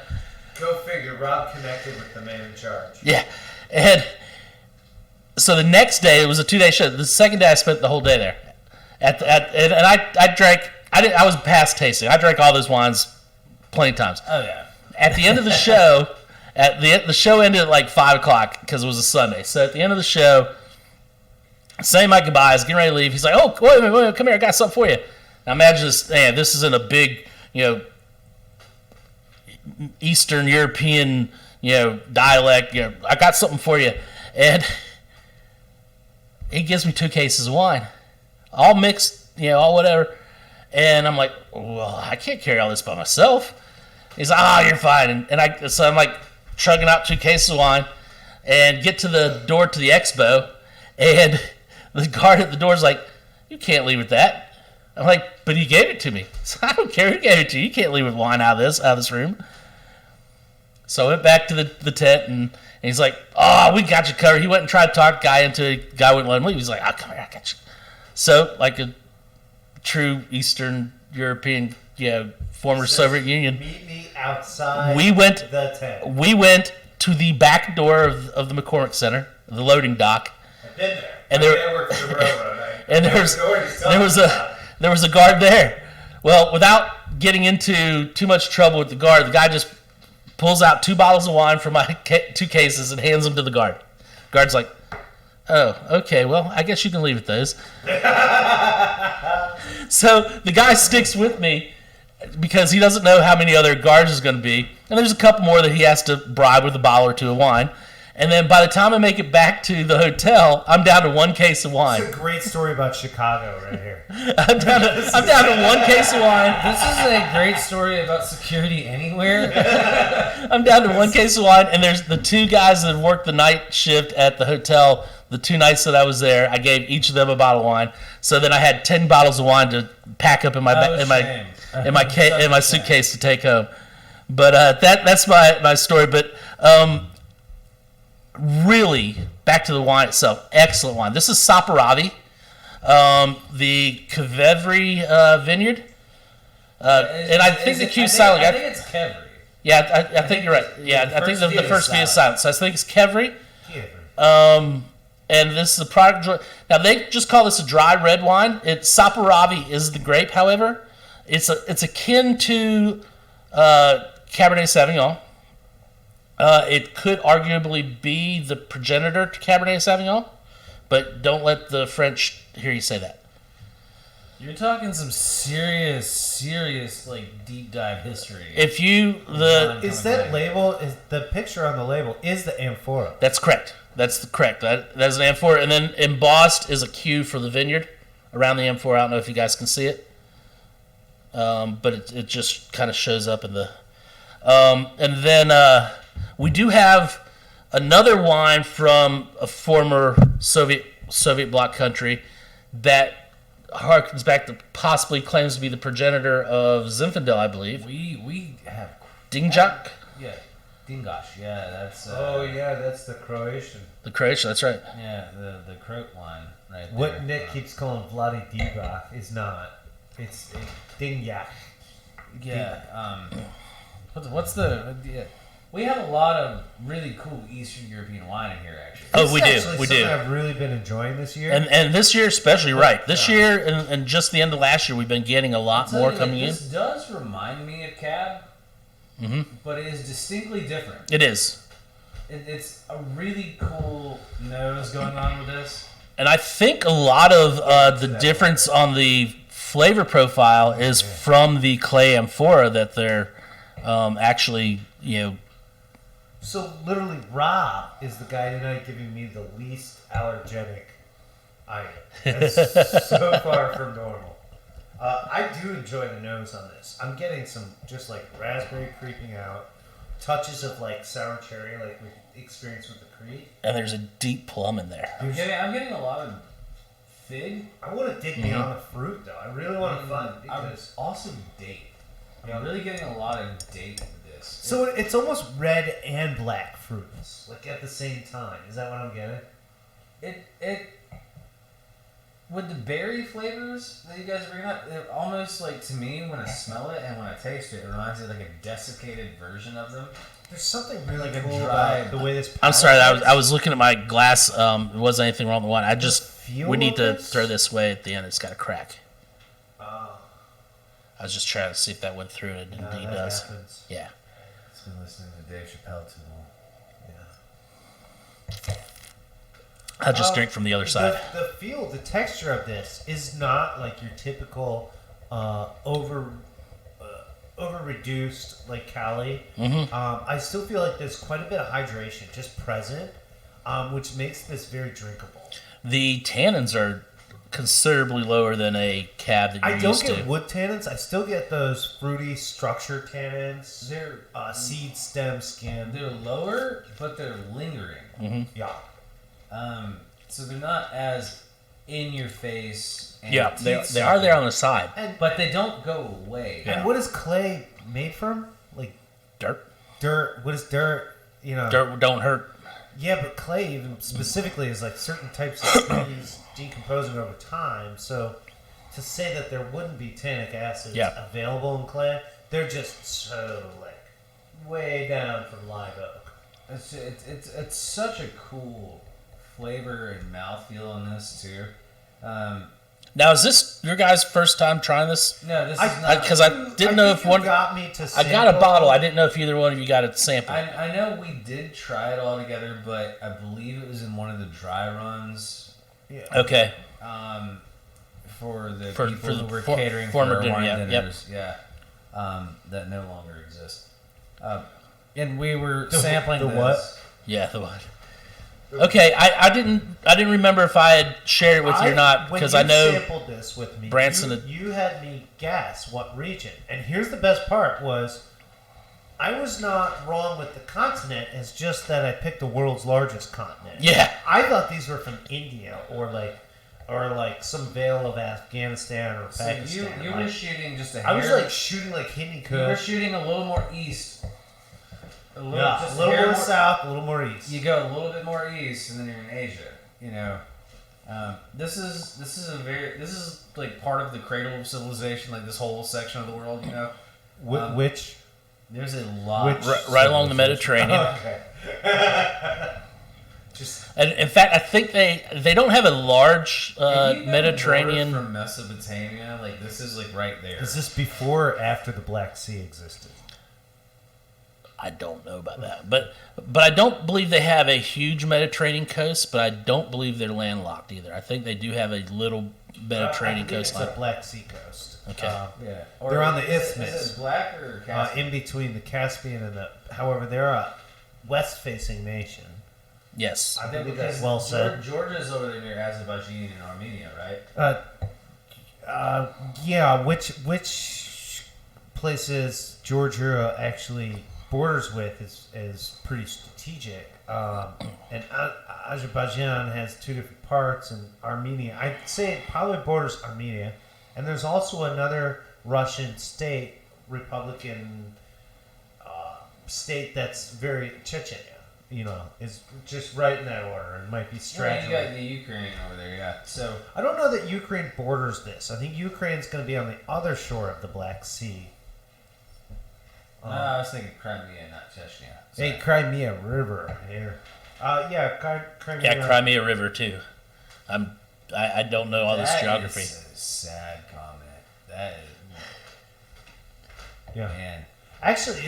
Speaker 3: Go figure. Rob connected with the man in charge.
Speaker 2: Yeah. And so the next day, it was a 2-day show. The second day, I spent the whole day there. And I drank. I was past tasting. I drank all those wines plenty of times.
Speaker 1: Oh yeah.
Speaker 2: At the end of the show, the show ended at like 5 o'clock because it was a Sunday. So at the end of the show, saying my goodbyes, getting ready to leave, he's like, "Oh, wait a minute, come here, I got something for you." Now imagine this. Man, this is in a big, Eastern European, dialect. I got something for you, and he gives me 2 cases of wine, all mixed, all whatever. And I'm like, well, I can't carry all this by myself. He's like, oh, you're fine. So I'm like chugging out 2 cases of wine and get to the door to the expo. And the guard at the door is like, you can't leave with that. I'm like, but he gave it to me. So I don't care who gave it to you. You can't leave with wine out of this room. So I went back to the tent and he's like, oh, we got you covered. He went and tried to talk guy into it. Guy wouldn't let him leave. He's like, oh, come here, I got you. So like a true Eastern European, former Soviet Union.
Speaker 3: Meet me outside
Speaker 2: we went,
Speaker 3: the tent.
Speaker 2: We went to the back door of the McCormick Center, the loading dock.
Speaker 3: I've been there.
Speaker 2: And
Speaker 3: I worked for the railroad.
Speaker 2: And there was a guard there. Well, without getting into too much trouble with the guard, the guy just pulls out 2 bottles of wine from my 2 cases and hands them to the guard. Guard's like, oh, okay, well, I guess you can leave with those. So the guy sticks with me because he doesn't know how many other guards there's going to be. And there's a couple more that he has to bribe with a bottle or 2 of wine. And then by the time I make it back to the hotel, I'm down to 1 case of wine.
Speaker 3: It's a great story about Chicago right here.
Speaker 2: I'm down to 1 case of wine.
Speaker 1: This is a great story about security anywhere.
Speaker 2: I'm down to 1 case of wine, and there's the 2 guys that have worked the night shift at the hotel. The 2 nights that I was there, I gave each of them a bottle of wine. So then I had 10 bottles of wine to pack up in my suitcase to take home. But that's my story. But really, back to the wine itself, excellent wine. This is Saperavi, the Kevevri vineyard, and I think the Q silent.
Speaker 1: I think it's Kevri.
Speaker 2: Yeah, I think you're right. Yeah, I think the first V is silent. So I think it's Kevri. And this is the product. Now they just call this a dry red wine. Saperavi is the grape, however. It's akin to Cabernet Sauvignon. It could arguably be the progenitor to Cabernet Sauvignon, but don't let the French hear you say that.
Speaker 1: You're talking some serious like deep dive history.
Speaker 3: Is that label? Is the picture on the label is the amphora?
Speaker 2: That's correct. That's correct. That's an amphora, and then embossed is a Q for the vineyard around the amphora. I don't know if you guys can see it, but it just kind of shows up in the. And then we do have another wine from a former Soviet bloc country that harkens back to possibly claims to be the progenitor of Zinfandel, I believe.
Speaker 1: We have
Speaker 2: Dingjak.
Speaker 1: Yeah. Dingosh, yeah, that's.
Speaker 3: That's the Croatian.
Speaker 2: The Croatian, that's right.
Speaker 1: Yeah, the Croat wine, right there.
Speaker 3: What Nick keeps calling Vladi Divac is not. It's Dingjak.
Speaker 1: Yeah. What's the? Yeah. We have a lot of really cool Eastern European wine in here, actually.
Speaker 2: Oh, we do. We do.
Speaker 3: I've really been enjoying this year.
Speaker 2: And this year especially, right. This year and just the end of last year, we've been getting a lot more coming in.
Speaker 1: This does remind me of Cab, but it is distinctly different.
Speaker 2: It is.
Speaker 1: It's a really cool nose going on with this.
Speaker 2: And I think a lot of the difference on the flavor profile is from the clay amphora that they're actually,
Speaker 3: So literally, Rob is the guy tonight giving me the least allergenic item. That's so far from normal. I do enjoy the nose on this. I'm getting some just like raspberry creeping out, touches of like sour cherry, like we experienced with the Creed.
Speaker 2: And there's a deep plum in there.
Speaker 1: I'm getting a lot of fig.
Speaker 3: I want to dig beyond the fruit though. I really want to find because
Speaker 1: also date. I'm really getting a lot of date with this.
Speaker 3: So it's almost red and black fruits, like at the same time. Is that what I'm getting?
Speaker 1: with the berry flavors that you guys bring up, they're almost like, to me, when I smell it and when I taste it, it reminds me of like a desiccated version of them.
Speaker 3: There's something really
Speaker 1: Like a
Speaker 3: cool
Speaker 1: dry-
Speaker 3: about the way this.
Speaker 2: I'm sorry,
Speaker 3: palate
Speaker 2: I was looking at my glass. There wasn't anything wrong with the wine. I just
Speaker 3: feel
Speaker 2: we need
Speaker 3: of
Speaker 2: to
Speaker 3: this?
Speaker 2: throw this away at the end. It's got a crack.
Speaker 3: Oh,
Speaker 2: I was just trying to see if that went through, and it
Speaker 3: no,
Speaker 2: indeed
Speaker 3: that
Speaker 2: does.
Speaker 3: happens.
Speaker 2: Yeah.
Speaker 1: It's been listening to Dave Chappelle too long.
Speaker 3: Yeah.
Speaker 2: I'll just drink from the other side.
Speaker 3: The feel, the texture of this is not like your typical over reduced like Cali. I still feel like there's quite a bit of hydration just present, which makes this very drinkable.
Speaker 2: The tannins are considerably lower than a cab that you're
Speaker 3: I don't
Speaker 2: used
Speaker 3: get
Speaker 2: to.
Speaker 3: wood tannins. I still get those fruity structure tannins.
Speaker 1: They're
Speaker 3: Seed, stem, skin.
Speaker 1: they're lower, but they're lingering.
Speaker 3: Yeah.
Speaker 1: So they're not as in your face. And
Speaker 2: Yeah, they are there on the side.
Speaker 1: but they don't go away.
Speaker 2: Yeah.
Speaker 3: And what is clay made from? Like
Speaker 2: Dirt.
Speaker 3: dirt. What is dirt? You know.
Speaker 2: Dirt don't hurt.
Speaker 3: Yeah, but clay even specifically is like certain types of trees decomposing over time. So to say that there wouldn't be tannic acids available in clay, they're just so like way down from live oak.
Speaker 1: It's such a cool flavor and mouthfeel in this too.
Speaker 2: Now, is this your guys' first time trying this?
Speaker 1: No, this is not.
Speaker 2: Because I didn't know
Speaker 3: think
Speaker 2: if one.
Speaker 3: you got me to
Speaker 2: I got a
Speaker 3: sample.
Speaker 2: bottle. I didn't know if either one of you got a sample.
Speaker 1: I know we did try it all together, but I believe it was in one of the dry runs.
Speaker 3: Yeah.
Speaker 2: Okay.
Speaker 1: For the
Speaker 2: For
Speaker 1: people
Speaker 2: the
Speaker 1: who were
Speaker 2: for-
Speaker 1: catering
Speaker 2: former
Speaker 1: for
Speaker 2: dinner,
Speaker 1: wine
Speaker 2: yeah,
Speaker 1: dinners, that no longer exist. And we were sampling
Speaker 3: the
Speaker 1: this.
Speaker 3: what?
Speaker 2: Yeah, the one. Okay, I didn't remember if I had shared it with you or not because I
Speaker 3: when you
Speaker 2: know
Speaker 3: sampled this with me.
Speaker 2: Branson
Speaker 3: you had me guess what region, and here's the best part was. I was not wrong with the continent. It's just that I picked the world's largest continent.
Speaker 2: Yeah.
Speaker 3: I thought these were from India or like some veil of Afghanistan or
Speaker 1: So
Speaker 3: Pakistan.
Speaker 1: you were shooting just a hair.
Speaker 3: I was like shooting like Hindi
Speaker 1: you were
Speaker 3: Kush.
Speaker 1: shooting a little more east. A little,
Speaker 3: Yeah, a little
Speaker 1: hair
Speaker 3: more south, a little more east.
Speaker 1: You go a little bit more east, and then you're in Asia. You know, this is like part of the cradle of civilization. Like this whole section of the world. You know,
Speaker 3: Which?
Speaker 1: there's a lot.
Speaker 2: right along the Mediterranean.
Speaker 3: Okay. Just
Speaker 2: And in fact, I think they don't have a large
Speaker 1: If you go north
Speaker 2: Mediterranean.
Speaker 1: from Mesopotamia, like this is like right there.
Speaker 3: is this before or after the Black Sea existed?
Speaker 2: I don't know about that, but I don't believe they have a huge Mediterranean coast. But I don't believe they're landlocked either. I think they do have a little Mediterranean
Speaker 3: I believe
Speaker 2: coastline.
Speaker 3: It's the Black Sea coast.
Speaker 2: Okay.
Speaker 1: Yeah,
Speaker 3: They're on the
Speaker 1: is
Speaker 3: isthmus.
Speaker 1: it black or Caspian?
Speaker 3: In between the Caspian and the. However, they're a west-facing nation.
Speaker 2: Yes.
Speaker 3: I believe
Speaker 1: Because
Speaker 3: that's well said.
Speaker 1: Georgia's over there near Azerbaijan and Armenia, right?
Speaker 3: Yeah. Which places Georgia actually borders with is pretty strategic. And Azerbaijan has two different parts, and Armenia. I'd say it probably borders Armenia. And there's also another Russian state, Republican state that's very Chechnya. You know, is just right in that order. It might be
Speaker 1: Yeah,
Speaker 3: strategic.
Speaker 1: you got the Ukraine over there, yeah. So
Speaker 3: I don't know that Ukraine borders this. I think Ukraine's going to be on the other shore of the Black Sea.
Speaker 1: I was thinking Crimea, not Chechnya. Sorry.
Speaker 3: Hey, Crimea River here. Crimea.
Speaker 2: Yeah, Crimea River too. I don't know all this
Speaker 1: That
Speaker 2: geography.
Speaker 1: is a sad comment. That is,
Speaker 3: Yeah.
Speaker 1: man,
Speaker 3: Actually,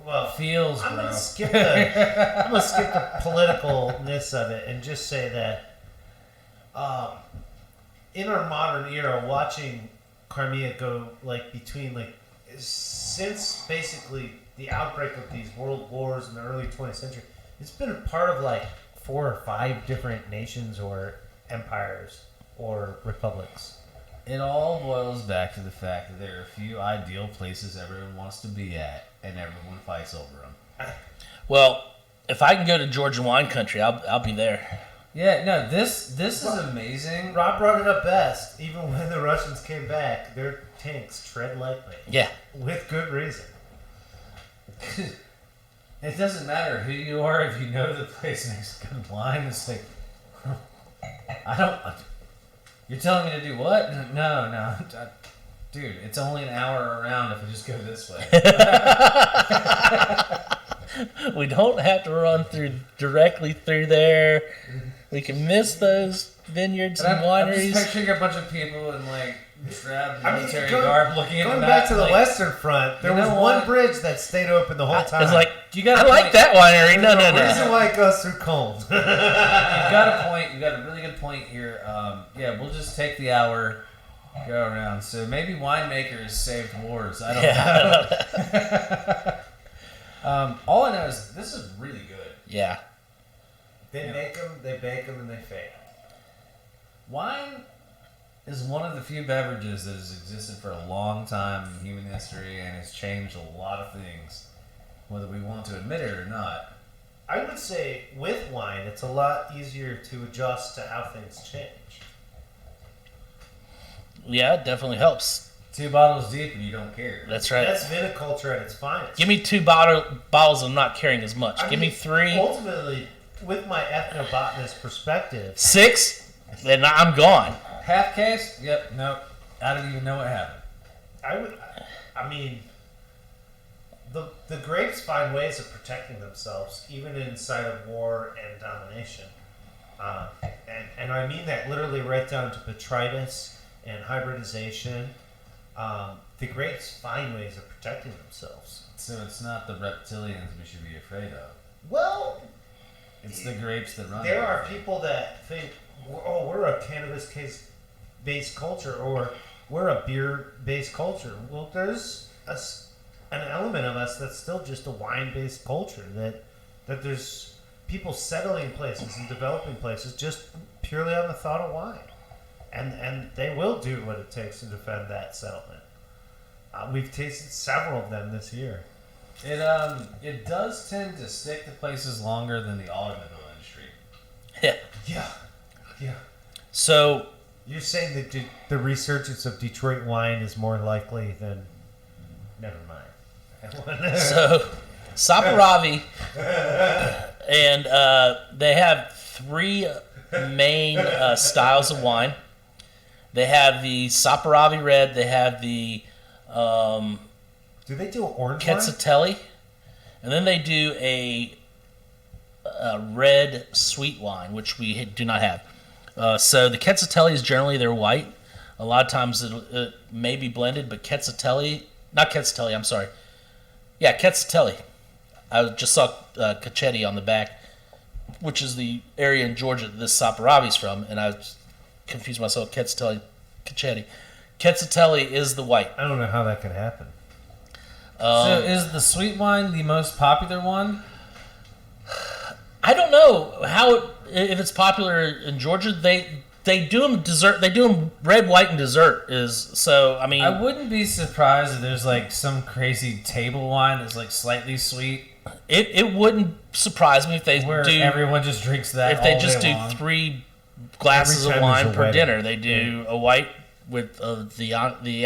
Speaker 3: well,
Speaker 1: feels,
Speaker 3: I'm
Speaker 1: bro.
Speaker 3: gonna skip the politicalness of it and just say that, in our modern era, watching Crimea go like between like since basically the outbreak of these world wars in the early 20th century, it's been a part of like 4 or 5 different nations or empires or republics.
Speaker 1: It all boils back to the fact that there are a few ideal places everyone wants to be at, and everyone fights over them.
Speaker 2: Well, if I can go to Georgian wine country, I'll be there.
Speaker 1: Yeah, no, this is amazing.
Speaker 3: Rob brought it up best. Even when the Russians came back, their tanks tread lightly.
Speaker 2: Yeah.
Speaker 3: With good reason.
Speaker 1: It doesn't matter who you are if you know the place makes good wine. It's like, I don't. You're telling me to do what? No. Dude, it's only an hour around if we just go this way.
Speaker 2: We don't have to run directly through there. We can miss those vineyards and
Speaker 1: I'm
Speaker 2: wineries.
Speaker 1: just picturing a bunch of people in like drab military garb looking at
Speaker 3: going
Speaker 1: the
Speaker 3: back
Speaker 1: map,
Speaker 3: to the
Speaker 1: like,
Speaker 3: Western Front. There was one bridge that stayed open the whole time.
Speaker 2: It's like,
Speaker 1: You got
Speaker 2: I like that winery. No.
Speaker 3: reason why it goes through Combs.
Speaker 1: You've got a point. You've got a really good point here. Yeah, we'll just take the hour, go around. So maybe winemakers saved wars. I don't know. All I know is this is really good.
Speaker 2: Yeah.
Speaker 3: They make them, they bake them, and they fade.
Speaker 1: Wine is one of the few beverages that has existed for a long time in human history and has changed a lot of things, whether we want to admit it or not.
Speaker 3: I would say with wine, it's a lot easier to adjust to how things change.
Speaker 2: Yeah, it definitely helps.
Speaker 1: 2 bottles deep and you don't care.
Speaker 2: That's right.
Speaker 3: That's viticulture at its finest.
Speaker 2: Give me 2 bottles. I'm not carrying as much. Give me 3.
Speaker 3: Ultimately, with my ethnobotanist perspective,
Speaker 2: 6, then I'm gone.
Speaker 1: Half case? Yep. Nope. I don't even know what happened.
Speaker 3: I mean, the grapes find ways of protecting themselves, even inside of war and domination. And I mean that literally right down to botrytis and hybridization. The grapes find ways of protecting themselves.
Speaker 1: So it's not the reptilians we should be afraid of.
Speaker 3: Well,
Speaker 1: It's the grapes that run.
Speaker 3: there are
Speaker 1: everything.
Speaker 3: people that think, oh, we're a cannabis-based culture, or we're a beer-based culture. Well, there's an element of us that's still just a wine-based culture. That there's people settling places and developing places just purely on the thought of wine, and they will do what it takes to defend that settlement. We've tasted several of them this year.
Speaker 1: It does tend to stick to places longer than the automobile industry.
Speaker 2: Yeah.
Speaker 3: Yeah.
Speaker 2: So
Speaker 3: You're saying that the resurgence of Detroit wine is more likely than... Never mind.
Speaker 2: So, Saperavi, and they have 3 main styles of wine. They have the Saperavi Red. They have the
Speaker 3: Do they do orange wine?
Speaker 2: Quetzaltelli, and then they do a red sweet wine, which we do not have. So the Quetzaltelli is generally they're white. A lot of times it may be blended, but not Quetzaltelli, I'm sorry. Yeah, Quetzaltelli. I just saw Cacchetti on the back, which is the area in Georgia that this Saperavi's from, and I confused myself. Quetzaltelli, Cacchetti. Quetzaltelli is the white.
Speaker 3: I don't know how that could happen.
Speaker 1: So is the sweet wine the most popular one?
Speaker 2: I don't know if it's popular in Georgia. They do them dessert. They do them red, white, and dessert. I mean,
Speaker 1: I wouldn't be surprised if there's like some crazy table wine that's like slightly sweet.
Speaker 2: It wouldn't surprise me if they
Speaker 1: Where
Speaker 2: do.
Speaker 1: everyone just drinks that.
Speaker 2: If they
Speaker 1: all
Speaker 2: just
Speaker 1: day
Speaker 2: do
Speaker 1: long.
Speaker 2: 3 glasses
Speaker 3: Every
Speaker 2: of
Speaker 3: time there's
Speaker 2: wine
Speaker 3: a
Speaker 2: per
Speaker 3: wedding.
Speaker 2: dinner, they do a white with the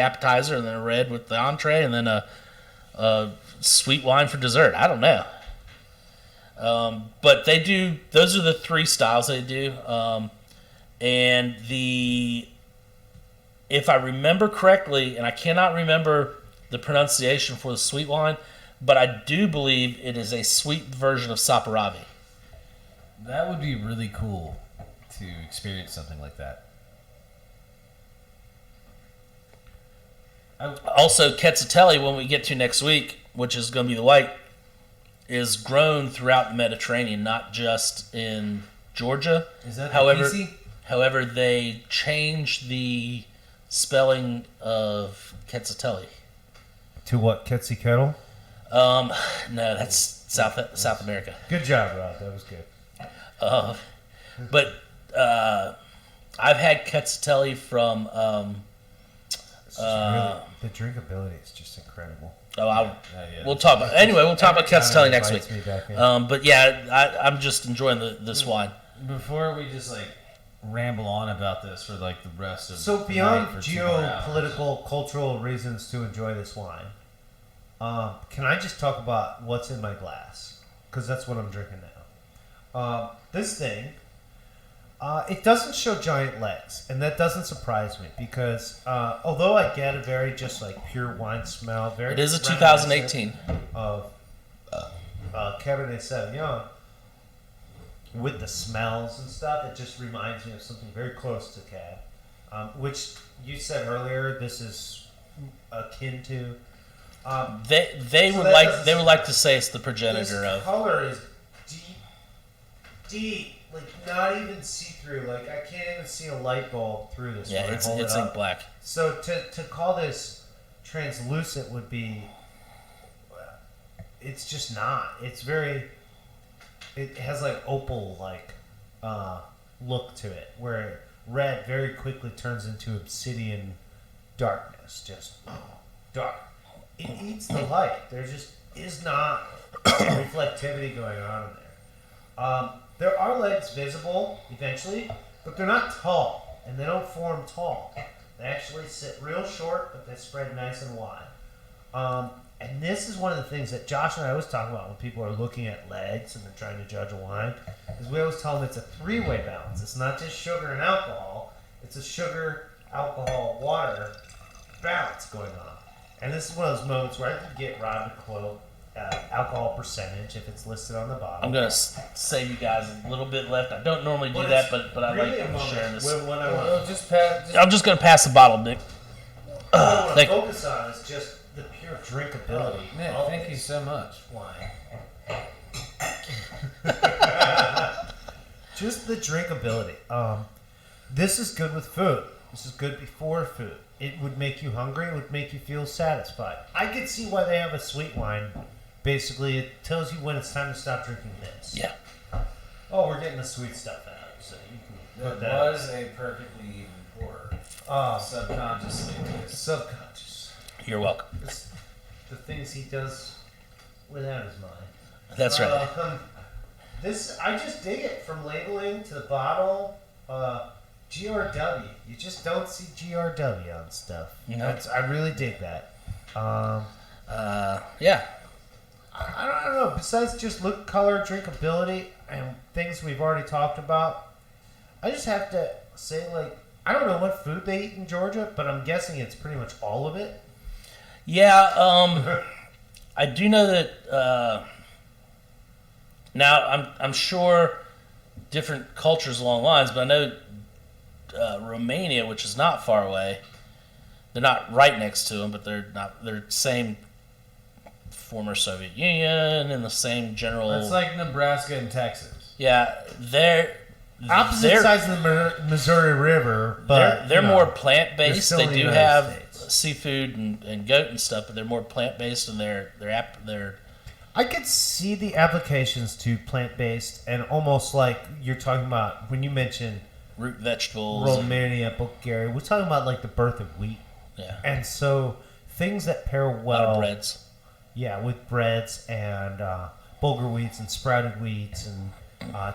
Speaker 2: appetizer, and then a red with the entree, and then a sweet wine for dessert. I don't know. But they do. Those are the 3 styles they do. And if I remember correctly, and I cannot remember the pronunciation for the sweet wine, but I do believe it is a sweet version of Saperavi.
Speaker 1: That would be really cool to experience something like that.
Speaker 2: Also, Quetzaltelli, when we get to next week, which is going to be the white, is grown throughout the Mediterranean, not just in Georgia.
Speaker 1: Is that
Speaker 2: However, they changed the spelling of Quetzaltelli.
Speaker 3: To what? Quetzalcoatl?
Speaker 2: No, that's South America.
Speaker 3: Good job, Rob. That was good.
Speaker 2: But I've had Quetzaltelli from.
Speaker 3: It's just really, the drinkability is just incredible.
Speaker 2: We'll talk about. Anyway, we'll talk about Quetzaltelli next week.
Speaker 3: Invites me back in.
Speaker 2: But yeah, I'm just enjoying this wine.
Speaker 1: Before we just like ramble on about this for like the rest of
Speaker 3: So
Speaker 1: the
Speaker 3: beyond
Speaker 1: night for 2 more hours.
Speaker 3: geopolitical, cultural reasons to enjoy this wine, can I just talk about what's in my glass? Because that's what I'm drinking now. This thing, It doesn't show giant legs, and that doesn't surprise me because although I get a very just like pure wine smell,
Speaker 2: It is a 2018
Speaker 3: of Cabernet Sauvignon with the smells and stuff, it just reminds me of something very close to Cab, which you said earlier. This is akin to.
Speaker 2: They would like to say it's the progenitor of.
Speaker 3: Color is deep. Like not even see through. Like I can't even see a light bulb through this.
Speaker 2: Yeah, it's ink black.
Speaker 3: So to call this translucent would be. It's just not. It's very. It has like opal like look to it, where red very quickly turns into obsidian darkness. Just dark. It eats the light. There just is not reflectivity going on in there. There are legs visible eventually, but they're not tall, and they don't form tall. They actually sit real short, but they spread nice and wide. And this is one of the things that Josh and I always talk about when people are looking at legs and they're trying to judge a wine, is we always tell them it's a three-way balance. It's not just sugar and alcohol. It's a sugar, alcohol, water balance going on. And this is one of those moments where I could get Rob to quote alcohol percentage if it's listed on the bottom.
Speaker 2: I'm gonna save you guys a little bit left. I don't normally do that, but I
Speaker 3: really
Speaker 2: like sharing this.
Speaker 3: I'm
Speaker 2: I'm just gonna pass the bottle, Nick.
Speaker 3: what I want to focus on is just the pure drinkability.
Speaker 1: Nick, thank you so much.
Speaker 3: Wine. Just the drinkability. This is good with food. This is good before food. It would make you hungry. It would make you feel satisfied. I could see why they have a sweet wine. Basically, it tells you when it's time to stop drinking this.
Speaker 2: Yeah.
Speaker 3: Oh, we're getting the sweet stuff out, so you can put
Speaker 1: That
Speaker 3: that.
Speaker 1: was a perfectly even pour. Subconsciously.
Speaker 3: Subconscious.
Speaker 2: You're welcome.
Speaker 3: It's the things he does without his mind.
Speaker 2: That's right.
Speaker 3: This I just dig it from labeling to the bottle. GRW. You just don't see GRW on stuff.
Speaker 2: No.
Speaker 3: I really dig that.
Speaker 2: Yeah.
Speaker 3: I don't know. Besides just look, color, drinkability, and things we've already talked about, I just have to say, like, I don't know what food they eat in Georgia, but I'm guessing it's pretty much all of it.
Speaker 2: Yeah. I do know that. Now I'm sure different cultures along lines, but I know Romania, which is not far away. They're not right next to them, but they're same former Soviet Union and the same general.
Speaker 1: It's like Nebraska and Texas.
Speaker 2: Yeah, they're
Speaker 3: Opposite sides of the Missouri River, but
Speaker 2: they're more plant based.
Speaker 3: still
Speaker 2: They
Speaker 3: in the
Speaker 2: do
Speaker 3: United
Speaker 2: have
Speaker 3: States.
Speaker 2: seafood and goat and stuff, but they're more plant based, and they're
Speaker 3: I could see the applications to plant-based and almost like you're talking about when you mentioned
Speaker 2: root vegetables.
Speaker 3: Romania, Bulgaria. We're talking about like the birth of wheat.
Speaker 2: Yeah.
Speaker 3: And so things that pair
Speaker 2: A lot
Speaker 3: well,
Speaker 2: of breads.
Speaker 3: yeah, with breads and bulgur wheats and sprouted wheats and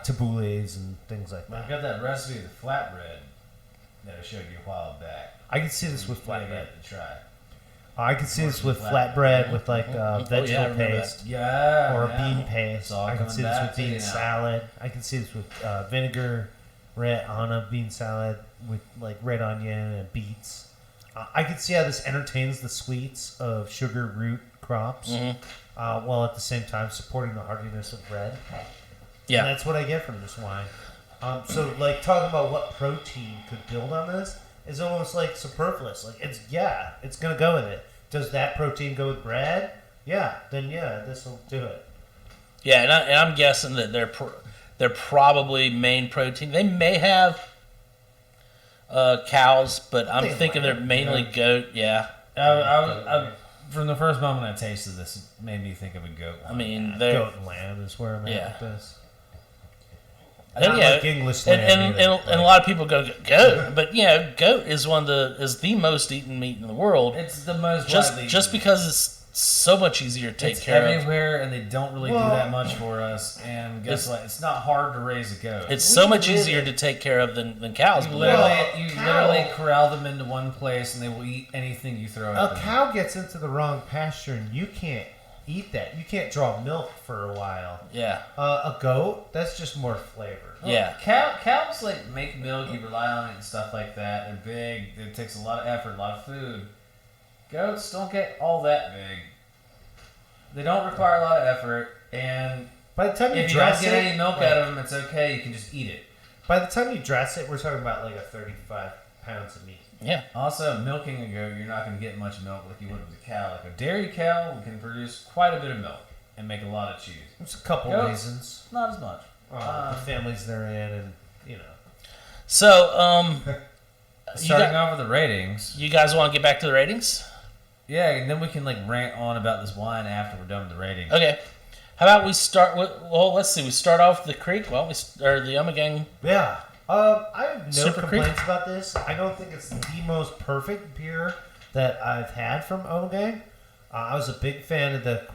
Speaker 3: taboulehs and things like
Speaker 1: I've
Speaker 3: that.
Speaker 1: got that recipe of the flatbread that I showed you a while back.
Speaker 3: I could see this with
Speaker 1: Yeah,
Speaker 3: flatbread.
Speaker 1: to try.
Speaker 3: I could see this with
Speaker 1: Flatbread.
Speaker 3: flatbread with like
Speaker 2: yeah, I
Speaker 3: vegetable
Speaker 2: remember
Speaker 3: paste.
Speaker 1: Yeah.
Speaker 3: Or
Speaker 1: yeah.
Speaker 3: a bean paste.
Speaker 1: all
Speaker 3: I can
Speaker 1: coming
Speaker 3: see this
Speaker 1: back
Speaker 3: with
Speaker 1: to you
Speaker 3: bean
Speaker 1: now.
Speaker 3: salad. I can see this with vinegar, red on a bean salad with like red onion and beets. I can see how this entertains the sweets of sugar root crops, while at the same time supporting the heartiness of bread.
Speaker 2: Yeah.
Speaker 3: And that's what I get from this wine. So like talking about what protein could build on this is almost like superfluous. Like it's gonna go with it. Does that protein go with bread? Yeah, then yeah, this will do it.
Speaker 2: Yeah, and I'm guessing that they're probably main protein. They may have cows, but I'm thinking they're mainly goat. Yeah.
Speaker 1: I, from the first moment I tasted this, it made me think of a goat.
Speaker 2: I mean, they're
Speaker 3: Goat and lamb is where I'm at
Speaker 2: Yeah.
Speaker 3: with this.
Speaker 2: and,
Speaker 3: Not
Speaker 2: yeah,
Speaker 3: like English lamb
Speaker 2: and
Speaker 3: either,
Speaker 2: a lot of people go goat, but yeah, goat is is the most eaten meat in the world.
Speaker 1: It's the most
Speaker 2: Just
Speaker 1: widely
Speaker 2: just
Speaker 1: eaten.
Speaker 2: because it's so much easier to take
Speaker 1: It's
Speaker 2: care of.
Speaker 1: everywhere, and they don't really
Speaker 3: Well,
Speaker 1: do that much for us. And guess what? It's not hard to raise a goat.
Speaker 2: It's so much
Speaker 3: live
Speaker 2: easier to take care of than cows.
Speaker 1: you
Speaker 2: believe it or not.
Speaker 1: literally,
Speaker 3: Cow.
Speaker 1: literally corral them into one place, and they will eat anything you throw at
Speaker 3: A
Speaker 1: them.
Speaker 3: cow gets into the wrong pasture and you can't eat that. You can't draw milk for a while.
Speaker 2: Yeah.
Speaker 3: A goat, that's just more flavor.
Speaker 2: Yeah.
Speaker 1: Cows like make milk. You rely on it and stuff like that. They're big. It takes a lot of effort, a lot of food. Goats don't get all that big. They don't require a lot of effort, and
Speaker 3: by the time
Speaker 1: if you don't get any milk out of them, it's okay. You can just eat it.
Speaker 3: By the time you dress it, we're talking about like a 35 pounds of meat.
Speaker 2: Yeah.
Speaker 1: Also, milking a goat, you're not going to get much milk like you would with a cow. Like a dairy cow can produce quite a bit of milk and make a lot of cheese.
Speaker 3: There's a couple
Speaker 1: Goats,
Speaker 3: reasons.
Speaker 1: Not as much.
Speaker 3: The families they're in, and
Speaker 2: So,
Speaker 1: starting off with the ratings.
Speaker 2: You guys want to get back to the ratings?
Speaker 1: Yeah, and then we can like rant on about this wine after we're done with the ratings.
Speaker 2: Okay. How about we start with? Well, let's see. We start off with the Creek. Well, or the Ommegang.
Speaker 3: Yeah. I have no
Speaker 2: Super
Speaker 3: complaints about this. I don't think it's the most perfect beer that I've had from Ommegang. I was a big fan of the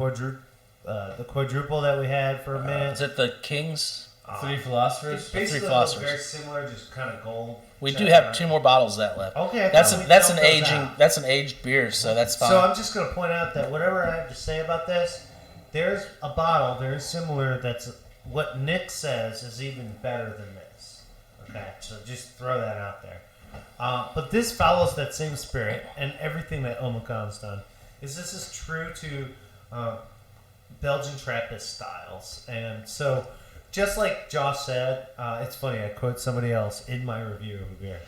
Speaker 3: quadruple that we had for a minute.
Speaker 2: Is it the Kings?
Speaker 1: Three Philosophers.
Speaker 3: It's basically
Speaker 2: Three Philosophers.
Speaker 3: very similar, just kind of gold.
Speaker 2: We do have 2 more bottles of that left.
Speaker 3: Okay,
Speaker 2: that's an aging.
Speaker 3: out.
Speaker 2: That's an aged beer, so that's fine.
Speaker 3: So I'm just going to point out that whatever I have to say about this, there's a bottle very similar that's what Nick says is even better than this. Okay, so just throw that out there. But this follows that same spirit, and everything that Ommegang's done is this is true to Belgian Trappist styles. And so, just like Josh said, it's funny, I quote somebody else in my review of a beer.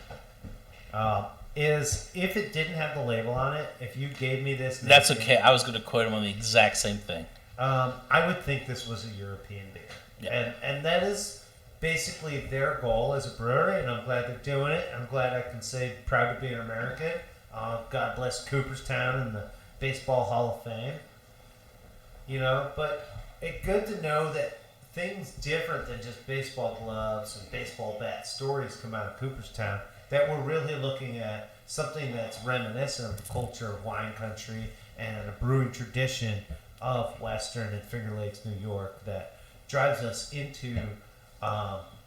Speaker 3: Is if it didn't have the label on it, if you gave me this...
Speaker 2: That's okay. I was going to quote him on the exact same thing.
Speaker 3: I would think this was a European beer.
Speaker 2: Yeah.
Speaker 3: And that is basically their goal as a brewery, and I'm glad they're doing it. I'm glad I can say proud to be an American. God bless Cooperstown and the Baseball Hall of Fame. You know, but it's good to know that things different than just baseball gloves and baseball bats stories come out of Cooperstown, that we're really looking at something that's reminiscent of the culture of wine country and a brewing tradition of Western and Finger Lakes, New York, that drives us into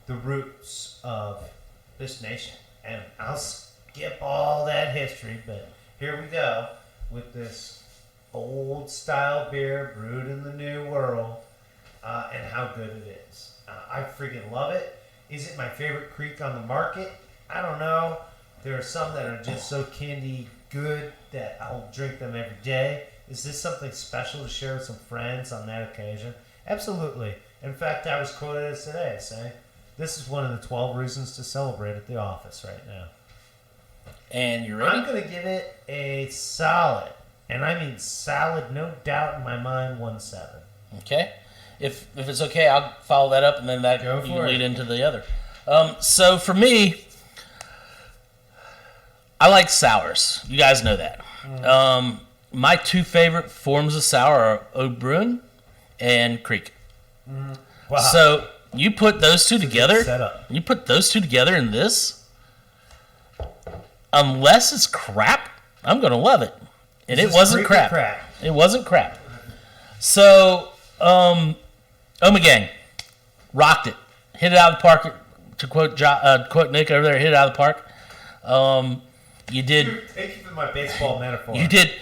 Speaker 3: the roots of this nation. And I'll skip all that history, but here we go with this old style beer brewed in the new world, and how good it is. I freaking love it. Is it my favorite Creek on the market? I don't know. There are some that are just so candy good that I'll drink them every day. Is this something special to share with some friends on that occasion? Absolutely. In fact, I was quoted as today saying, this is one of the 12 reasons to celebrate at the office right now.
Speaker 2: And you ready?
Speaker 3: I'm going to give it a solid, and I mean solid, no doubt in my mind, 1.7.
Speaker 2: Okay. If it's okay, I'll follow that up, and then that you can lead into the other. So for me, I like sours. You guys know that. My 2 favorite forms of sour are Ommegang Brewing and Creek.
Speaker 3: Wow.
Speaker 2: So you put those two together.
Speaker 3: Setup.
Speaker 2: You put those two together in this. Unless it's crap, I'm gonna love it. And it wasn't crap. It wasn't crap. So, Ommegang rocked it, hit it out of the park. To quote Nick over there, hit it out of the park. You did.
Speaker 3: Thank you for my baseball metaphor.
Speaker 2: You did.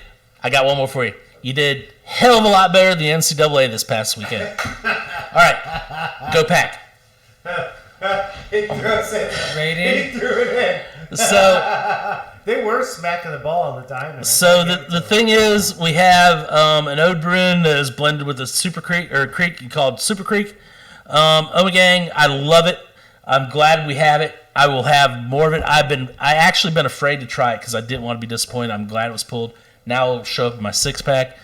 Speaker 2: I got one more for you. You did hell of a lot better than the NCAA this past weekend. All right, go Pack.
Speaker 3: He throws it.
Speaker 1: Rating?
Speaker 3: He threw it in.
Speaker 2: So
Speaker 3: they were smacking the ball on the diamond.
Speaker 2: So the thing is, we have an Ommegang Brewing that is blended with a Super Creek or Creek called Super Creek. Ommegang, I love it. I'm glad we have it. I will have more of it. I actually been afraid to try it because I didn't want to be disappointed. I'm glad it was pulled. Now it'll show up in my 6-pack.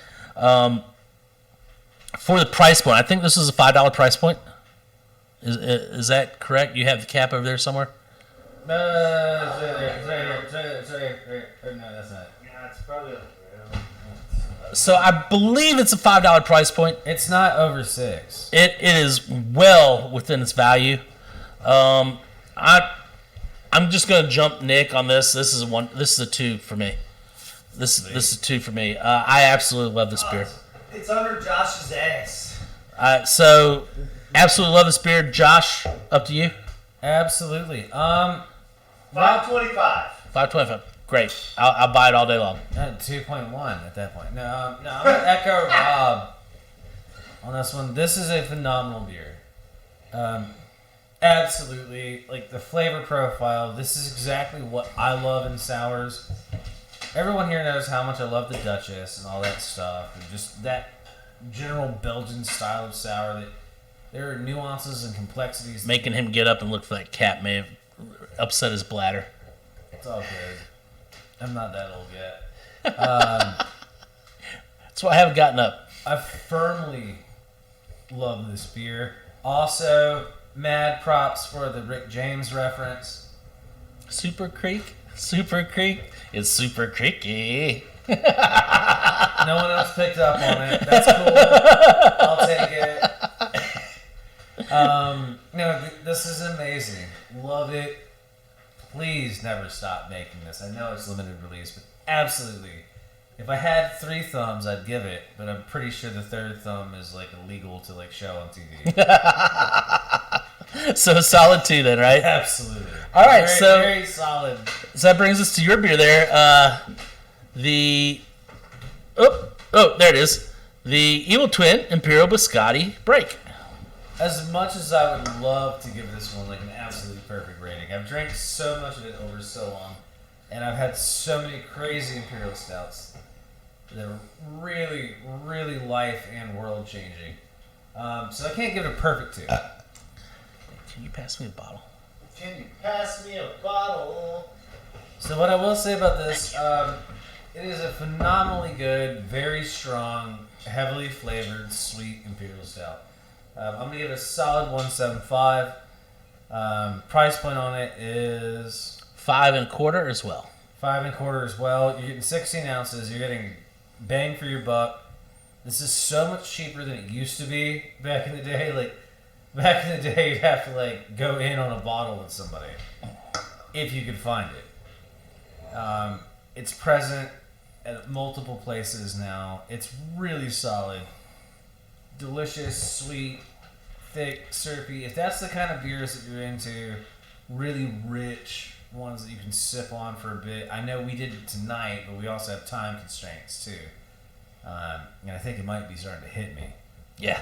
Speaker 2: For the price point, I think this is a $5 price point. Is that correct? You have the cap over there somewhere?
Speaker 1: No, that's not.
Speaker 3: Yeah, it's probably.
Speaker 2: So I believe it's a $5 price point.
Speaker 1: It's not over 6.
Speaker 2: It is well within its value. I'm just gonna jump Nick on this. This is a 2 for me. This is a 2 for me. I absolutely love this beer.
Speaker 3: It's under Josh's ass.
Speaker 2: So absolutely love this beer. Josh, up to you.
Speaker 1: Absolutely.
Speaker 3: 5.25.
Speaker 2: 5.25. Great. I'll buy it all day long.
Speaker 1: 2.1 at that point. No, I'm gonna echo Rob. on this one. This is a phenomenal beer. Absolutely, like the flavor profile. This is exactly what I love in sours. Everyone here knows how much I love the Duchess and all that stuff, and just that general Belgian style of sour. That there are nuances and complexities.
Speaker 2: Making him get up and look for that cat may have upset his bladder.
Speaker 1: It's all good. I'm not that old yet.
Speaker 2: That's why I haven't gotten up.
Speaker 1: I firmly love this beer. Also, mad props for the Rick James reference.
Speaker 2: Super Creek? Super Creek? It's super creaky.
Speaker 1: No one else picked up on it. That's cool. I'll take it. This is amazing. Love it. Please never stop making this. I know it's limited release, but absolutely. If I had 3 thumbs, I'd give it, but I'm pretty sure the 3rd thumb is like illegal to like show on TV.
Speaker 2: So solid 2 then, right?
Speaker 1: Absolutely.
Speaker 2: All right,
Speaker 1: very solid.
Speaker 2: So that brings us to your beer there. There it is. The Evil Twin Imperial Biscotti Break.
Speaker 1: As much as I would love to give this one like an absolutely perfect rating, I've drank so much of it over so long, and I've had so many crazy Imperial Stouts that are really, really life and world changing. So I can't give it a perfect 2.
Speaker 2: Can you pass me a bottle?
Speaker 3: Can you pass me a bottle?
Speaker 1: So what I will say about this, it is a phenomenally good, very strong, heavily flavored, sweet Imperial Stout. I'm going to give it a solid 175. Price point on it is
Speaker 2: 5 1/4 as well.
Speaker 1: 5 1/4 as well. You're getting 16 ounces. You're getting bang for your buck. This is so much cheaper than it used to be back in the day. Like back in the day, you'd have to like go in on a bottle with somebody if you could find it. It's present at multiple places now. It's really solid. Delicious, sweet, thick, syrupy. If that's the kind of beers that you're into, really rich ones that you can sip on for a bit. I know we did it tonight, but we also have time constraints too. And I think it might be starting to hit me.
Speaker 2: Yeah.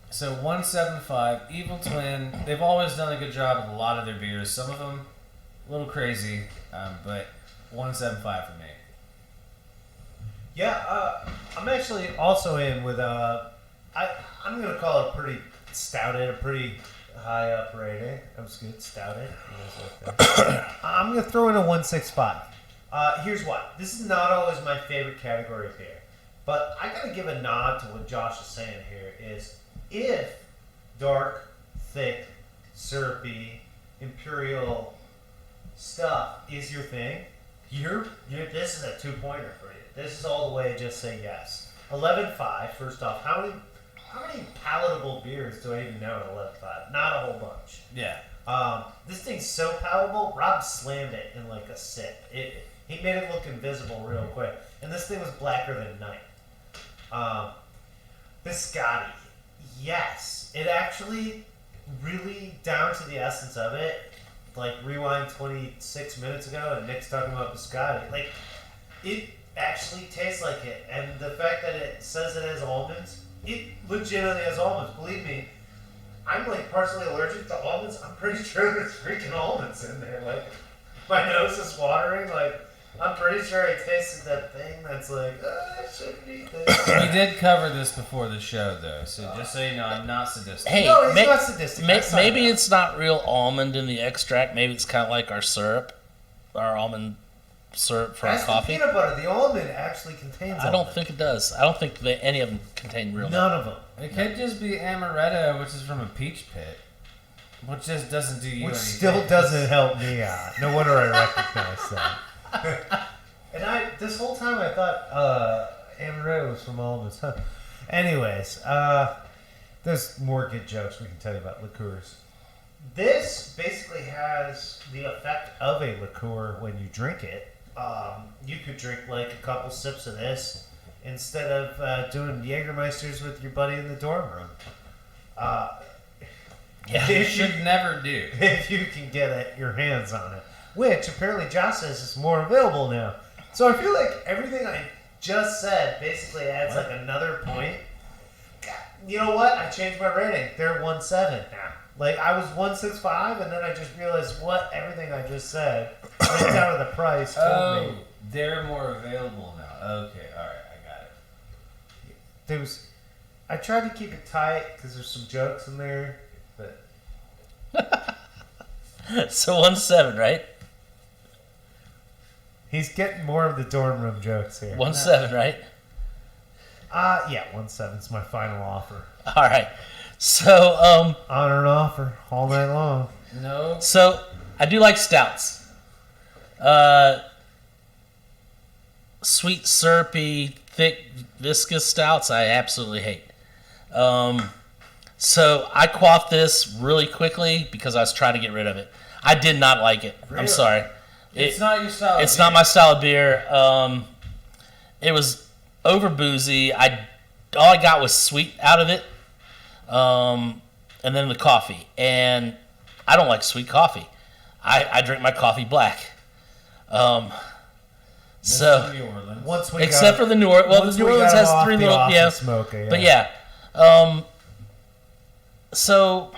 Speaker 1: So 175, Evil Twin. They've always done a good job with a lot of their beers. Some of them a little crazy, but 175 for me.
Speaker 3: Yeah, I'm actually also in with I'm gonna call it a pretty stouted, a pretty high up rating. That was good, stouted. I'm gonna throw in a 165. Here's why. This is not always my favorite category of beer, but I gotta give a nod to what Josh is saying here. Is if dark, thick, syrupy, imperial stuff is your thing, this is a 2-pointer for you. This is all the way. Just say yes. 11.5. First off, how many palatable beers do I even know at 11.5? Not a whole bunch.
Speaker 1: Yeah.
Speaker 3: This thing's so palatable. Rob slammed it in like a sip. He made it look invisible real quick, and this thing was blacker than night. Biscotti, yes, it actually really down to the essence of it. Like rewind 26 minutes ago, and Nick's talking about biscotti. Like it actually tastes like it, and the fact that it says it has almonds, it legitimately has almonds. Believe me, I'm like partially allergic to almonds. I'm pretty sure there's freaking almonds in there. Like my nose is watering. Like I'm pretty sure I tasted that thing that's like, I shouldn't eat this.
Speaker 1: We did cover this before the show, though, so just so you know, I'm not sadistic.
Speaker 2: Hey,
Speaker 3: No, he's not sadistic.
Speaker 2: maybe it's not real almond in the extract. Maybe it's kind of like our syrup, our almond syrup for our
Speaker 3: That's
Speaker 2: coffee.
Speaker 3: the peanut butter. The almond actually contains
Speaker 2: I don't
Speaker 3: almond.
Speaker 2: think it does. I don't think any of them contain real.
Speaker 3: None of them.
Speaker 1: It could just be amaretto, which is from a peach pit, which just doesn't do you
Speaker 3: Which
Speaker 1: anything.
Speaker 3: still doesn't help me out. No wonder I recognize that. And this whole time I thought amaretto was from almonds. Huh. Anyways, there's more good jokes we can tell you about liqueurs. This basically has the effect of a liqueur when you drink it. You could drink like a couple sips of this instead of doing Jägermeisters with your buddy in the dorm room.
Speaker 1: You should never do.
Speaker 3: If you can get your hands on it. Which apparently Josh says is more available now. So I feel like everything I just said basically adds like another point. You know what? I changed my rating. They're 1.7 now. Like, I was 1.65, and then I just realized what everything I just said, right down to the price, told me.
Speaker 1: They're more available now. Okay, all right, I got it.
Speaker 3: I tried to keep it tight because there's some jokes in there, but
Speaker 2: So 1.7, right?
Speaker 3: he's getting more of the dorm room jokes here.
Speaker 2: 1.7, right?
Speaker 3: Yeah, 1.7 is my final offer.
Speaker 2: All right. So,
Speaker 3: Honor and offer all night long.
Speaker 1: No.
Speaker 2: So I do like stouts. Sweet, syrupy, thick, viscous stouts, I absolutely hate. So I quaffed this really quickly because I was trying to get rid of it. I did not like it.
Speaker 1: Really?
Speaker 2: I'm sorry.
Speaker 1: It's not your style.
Speaker 2: It's not my style of beer. It was over boozy. All I got was sweet out of it. And then the coffee. And I don't like sweet coffee. I drink my coffee black. So
Speaker 1: New Orleans.
Speaker 3: Once we
Speaker 2: except for the New Orleans. Well, the New Orleans has three little
Speaker 3: smoke, yeah.
Speaker 2: But yeah. So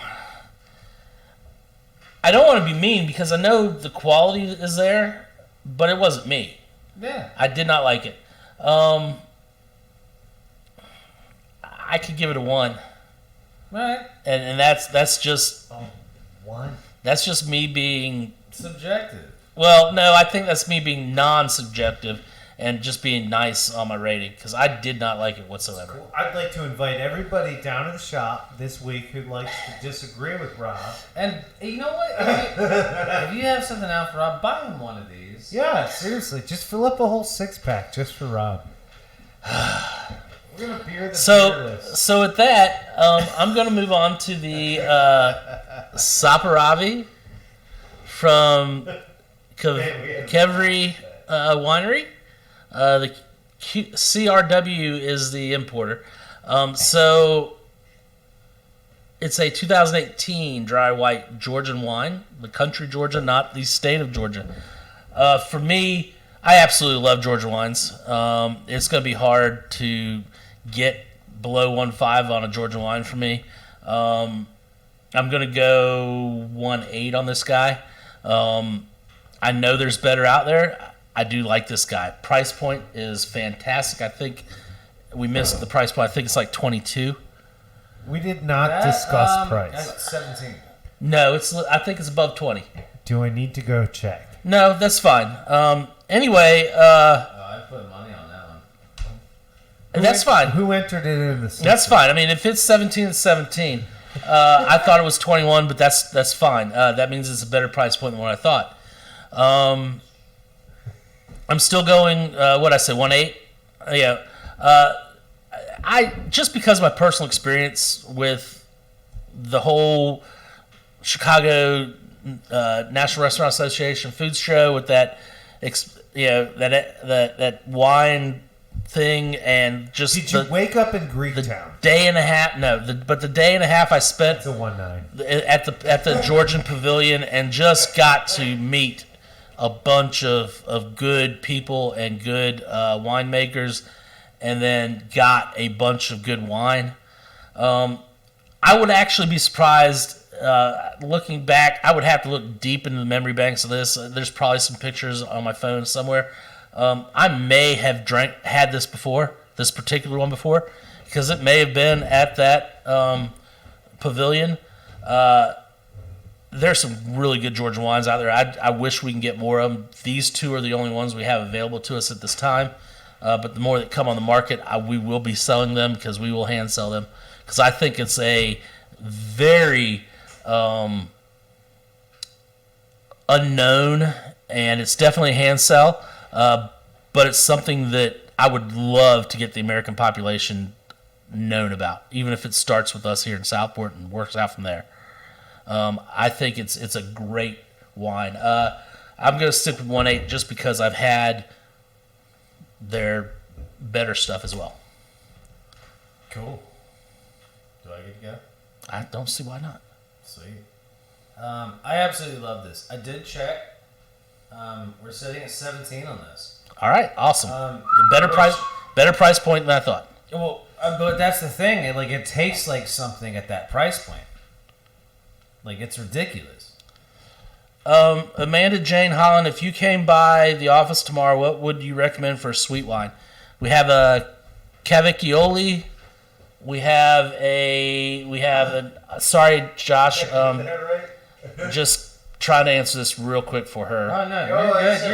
Speaker 2: I don't want to be mean because I know the quality is there, but it wasn't me.
Speaker 1: Yeah.
Speaker 2: I did not like it. I could give it a 1.
Speaker 1: Right.
Speaker 2: And that's just
Speaker 3: 1.
Speaker 2: that's just me being
Speaker 1: Subjective.
Speaker 2: well, no, I think that's me being non-subjective and just being nice on my rating because I did not like it whatsoever.
Speaker 3: I'd like to invite everybody down to the shop this week who likes to disagree with Rob.
Speaker 1: And you know what? If you have something out for Rob, buy him one of these.
Speaker 3: Yeah, seriously, just fill up a whole 6-pack just for Rob. We're gonna beer the fearless.
Speaker 2: So with that, I'm going to move on to the Saperavi from Kevry Winery. The CRW is the importer. So it's a 2018 dry white Georgian wine, the country Georgia, not the state of Georgia. For me, I absolutely love Georgia wines. It's going to be hard to get below 1.5 on a Georgia wine for me. I'm going to go 1.8 on this guy. I know there's better out there. I do like this guy. Price point is fantastic. I think we missed the price point. I think it's like 22.
Speaker 3: We did not discuss price.
Speaker 1: That's 17.
Speaker 2: No, I think it's above 20.
Speaker 3: Do I need to go check?
Speaker 2: No, that's fine. Anyway,
Speaker 1: I put money on that one.
Speaker 2: that's fine.
Speaker 3: Who entered it in the system?
Speaker 2: That's fine. I mean, if it's 17, it's 17. I thought it was 21, but that's fine. That means it's a better price point than what I thought. I'm still going. What I say, 1.8. Yeah. I just because of my personal experience with the whole Chicago National Restaurant Association Food Show with that, that wine thing and just
Speaker 3: Did you wake up in Greektown?
Speaker 2: Day and a half. No, but the day and a half I spent
Speaker 3: It's a 1.9.
Speaker 2: at the Georgian Pavilion and just got to meet a bunch of good people and good winemakers, and then got a bunch of good wine. I would actually be surprised. Looking back, I would have to look deep into the memory banks of this. There's probably some pictures on my phone somewhere. I may have had this before, this particular one before, because it may have been at that pavilion. There's some really good Georgian wines out there. I wish we can get more of them. These two are the only ones we have available to us at this time. But the more that come on the market, we will be selling them because we will hand sell them. Because I think it's a very unknown, and it's definitely a hand sell. But it's something that I would love to get the American population known about, even if it starts with us here in Southport and works out from there. I think it's a great wine. I'm going to stick with 1.8 just because I've had their better stuff as well.
Speaker 1: Cool. Do I get to go?
Speaker 2: I don't see why not.
Speaker 1: Sweet. I absolutely love this. I did check. We're sitting at 17 on this.
Speaker 2: All right, awesome. Better price. Better price point than I thought.
Speaker 1: Well, but that's the thing. It tastes like something at that price point. Like, it's ridiculous.
Speaker 2: Amanda Jane Holland, if you came by the office tomorrow, what would you recommend for a sweet wine? We have a Cavicchioli. We have sorry, Josh. Just trying to answer this real quick for her.
Speaker 1: Oh, no, you're good. You're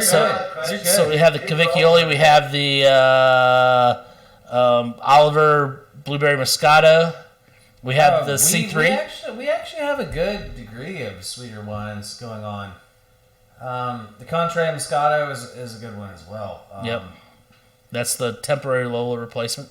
Speaker 1: good.
Speaker 2: So we have the Cavicchioli. We have the Oliver Blueberry Moscato. We have the C3.
Speaker 1: We actually have a good degree of sweeter wines going on. The Contre Moscato is a good one as well.
Speaker 2: Yep. That's the temporary Lola replacement.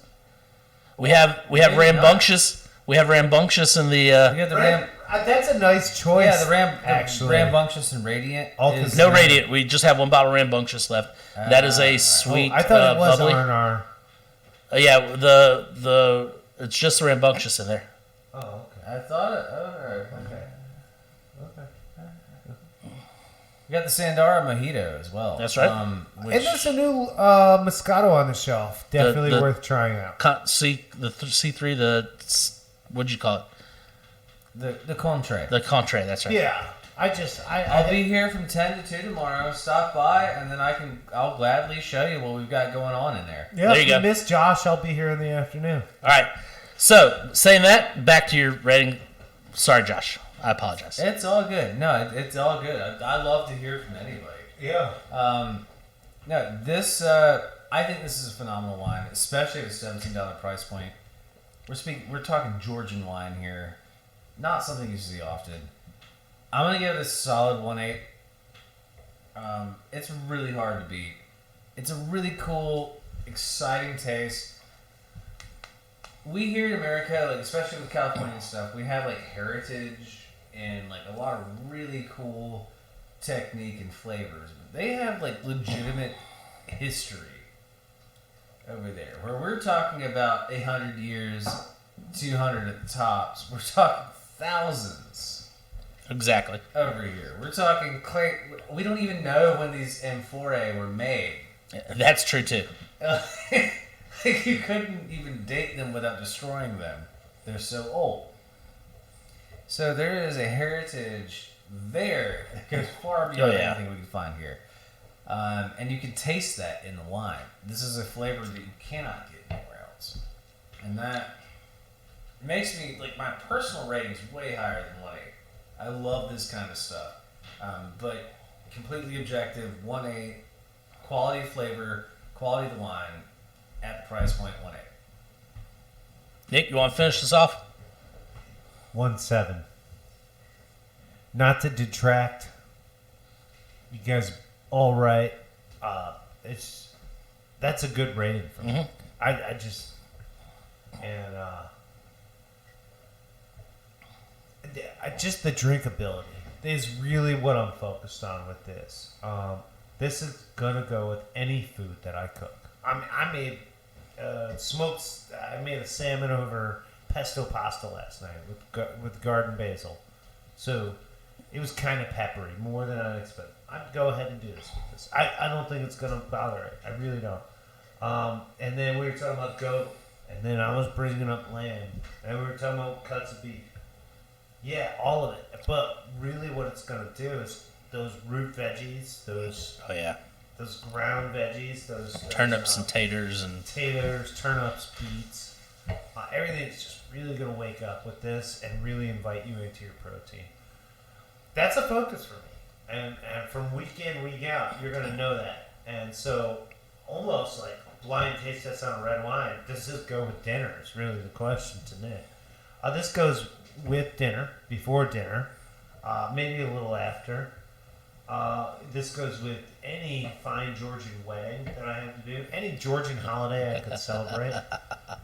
Speaker 2: We have Rambunctious. We have Rambunctious in the.
Speaker 1: We have the Ram.
Speaker 3: That's a nice choice.
Speaker 1: Yeah, the
Speaker 3: actually.
Speaker 1: Rambunctious and Radiant.
Speaker 2: No Radiant. We just have one bottle of Rambunctious left. That is a sweet.
Speaker 3: I thought it was
Speaker 2: bubbly.
Speaker 3: R&R.
Speaker 2: Yeah, the it's just the Rambunctious in there.
Speaker 3: Oh, okay.
Speaker 1: I thought it. Okay. We got the Sandara Mojito as well.
Speaker 2: That's right.
Speaker 3: And there's a new Moscato on the shelf. Definitely worth trying out.
Speaker 2: C3. What'd you call it?
Speaker 1: The Contre.
Speaker 2: The Contre. That's right.
Speaker 3: Yeah.
Speaker 1: I'll be here from 10 to 2 tomorrow. Stop by, and then I'll gladly show you what we've got going on in there.
Speaker 3: Yeah,
Speaker 2: there you go.
Speaker 3: If you miss Josh, I'll be here in the afternoon.
Speaker 2: All right. So, saying that, back to your rating. Sorry, Josh. I apologize.
Speaker 1: It's all good. No, it's all good. I love to hear from anybody.
Speaker 3: Yeah.
Speaker 1: No, this I think this is a phenomenal wine, especially at a $17 price point. We're talking Georgian wine here, not something you see often. I'm gonna give it a solid 1.8. It's really hard to beat. It's a really cool, exciting taste. We here in America, especially with California stuff, we have heritage and a lot of really cool technique and flavors. But they have legitimate history over there, where we're talking about 100 years, 200 at the tops. We're talking thousands.
Speaker 2: Exactly.
Speaker 1: Over here, we're talking. We don't even know when these Amphora were made.
Speaker 2: That's true too.
Speaker 1: You couldn't even date them without destroying them. They're so old. So there is a heritage there that goes far beyond anything we can find here. And you can taste that in the wine. This is a flavor that you cannot get anywhere else. And that makes me, my personal rating is way higher than 1.8. I love this kind of stuff. But completely objective, 1.8, quality flavor, quality of the wine, at the price point, 1.8.
Speaker 2: Nick, you want to finish this off?
Speaker 3: 1.7. Not to detract. You guys, all right. That's a good rating for me.
Speaker 2: Mm-hmm.
Speaker 3: I just just the drinkability is really what I'm focused on with this. This is gonna go with any food that I cook. I made a salmon over pesto pasta last night with garden basil. So it was kind of peppery, more than I expected. I'd go ahead and do this with this. I don't think it's going to bother it. I really don't. And then we were talking about goat, and then I was bringing up lamb, and we were talking about cuts of beef. Yeah, all of it. But really what it's going to do is those root veggies, those ground veggies, those
Speaker 2: turnips and taters,
Speaker 3: turnips, beets. Everything's just really going to wake up with this and really invite you into your protein. That's a focus for me. And from week in, week out, you're going to know that. And so almost like blind taste test on a red wine, does this go with dinner is really the question to Nick. This goes with dinner, before dinner, maybe a little after. This goes with any fine Georgian wedding that I have to do, any Georgian holiday I could celebrate.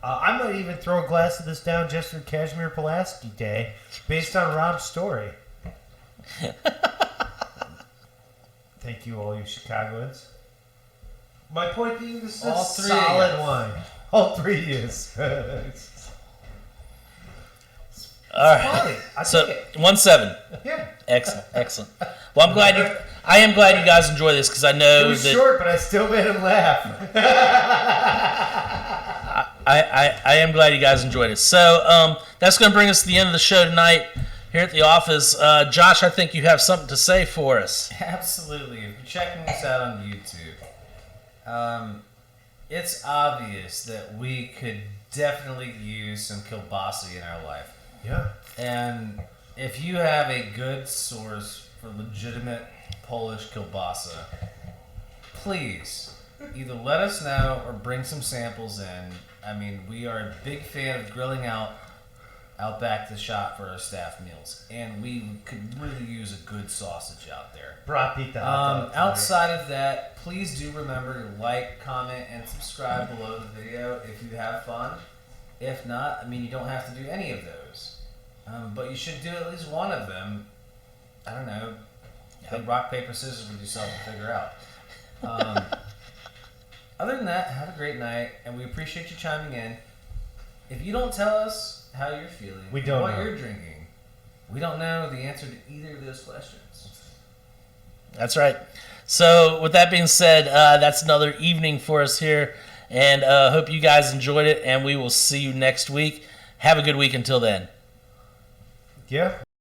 Speaker 3: I might even throw a glass of this down just for Kazimir Pulaski Day, based on Rob's story. Thank you, all you Chicagoans. My point being, this is a solid wine. All three is.
Speaker 2: All right. So 1.7.
Speaker 3: Yeah.
Speaker 2: Excellent. Well, I am glad you guys enjoy this because I know
Speaker 3: it was
Speaker 2: that
Speaker 3: short, but I still made him laugh.
Speaker 2: I am glad you guys enjoyed it. So that's going to bring us to the end of the show tonight here at the office. Josh, I think you have something to say for us.
Speaker 1: Absolutely. If you're checking us out on YouTube, it's obvious that we could definitely use some kielbasa in our life.
Speaker 3: Yeah.
Speaker 1: And if you have a good source for legitimate Polish kielbasa, please either let us know or bring some samples in. I mean, we are a big fan of grilling out back the shop for our staff meals, and we could really use a good sausage out there. Outside of that, please do remember to like, comment, and subscribe below the video if you have fun. If not, I mean, you don't have to do any of those, but you should do at least one of them. I don't know, play rock, paper, scissors with yourself to figure out. Other than that, have a great night, and we appreciate you chiming in. If you don't tell us how you're feeling,
Speaker 3: we don't
Speaker 1: what
Speaker 3: know.
Speaker 1: You're drinking, we don't know the answer to either of those questions.
Speaker 2: That's right. So with that being said, that's another evening for us here, and hope you guys enjoyed it, and we will see you next week. Have a good week until then.
Speaker 3: Yeah.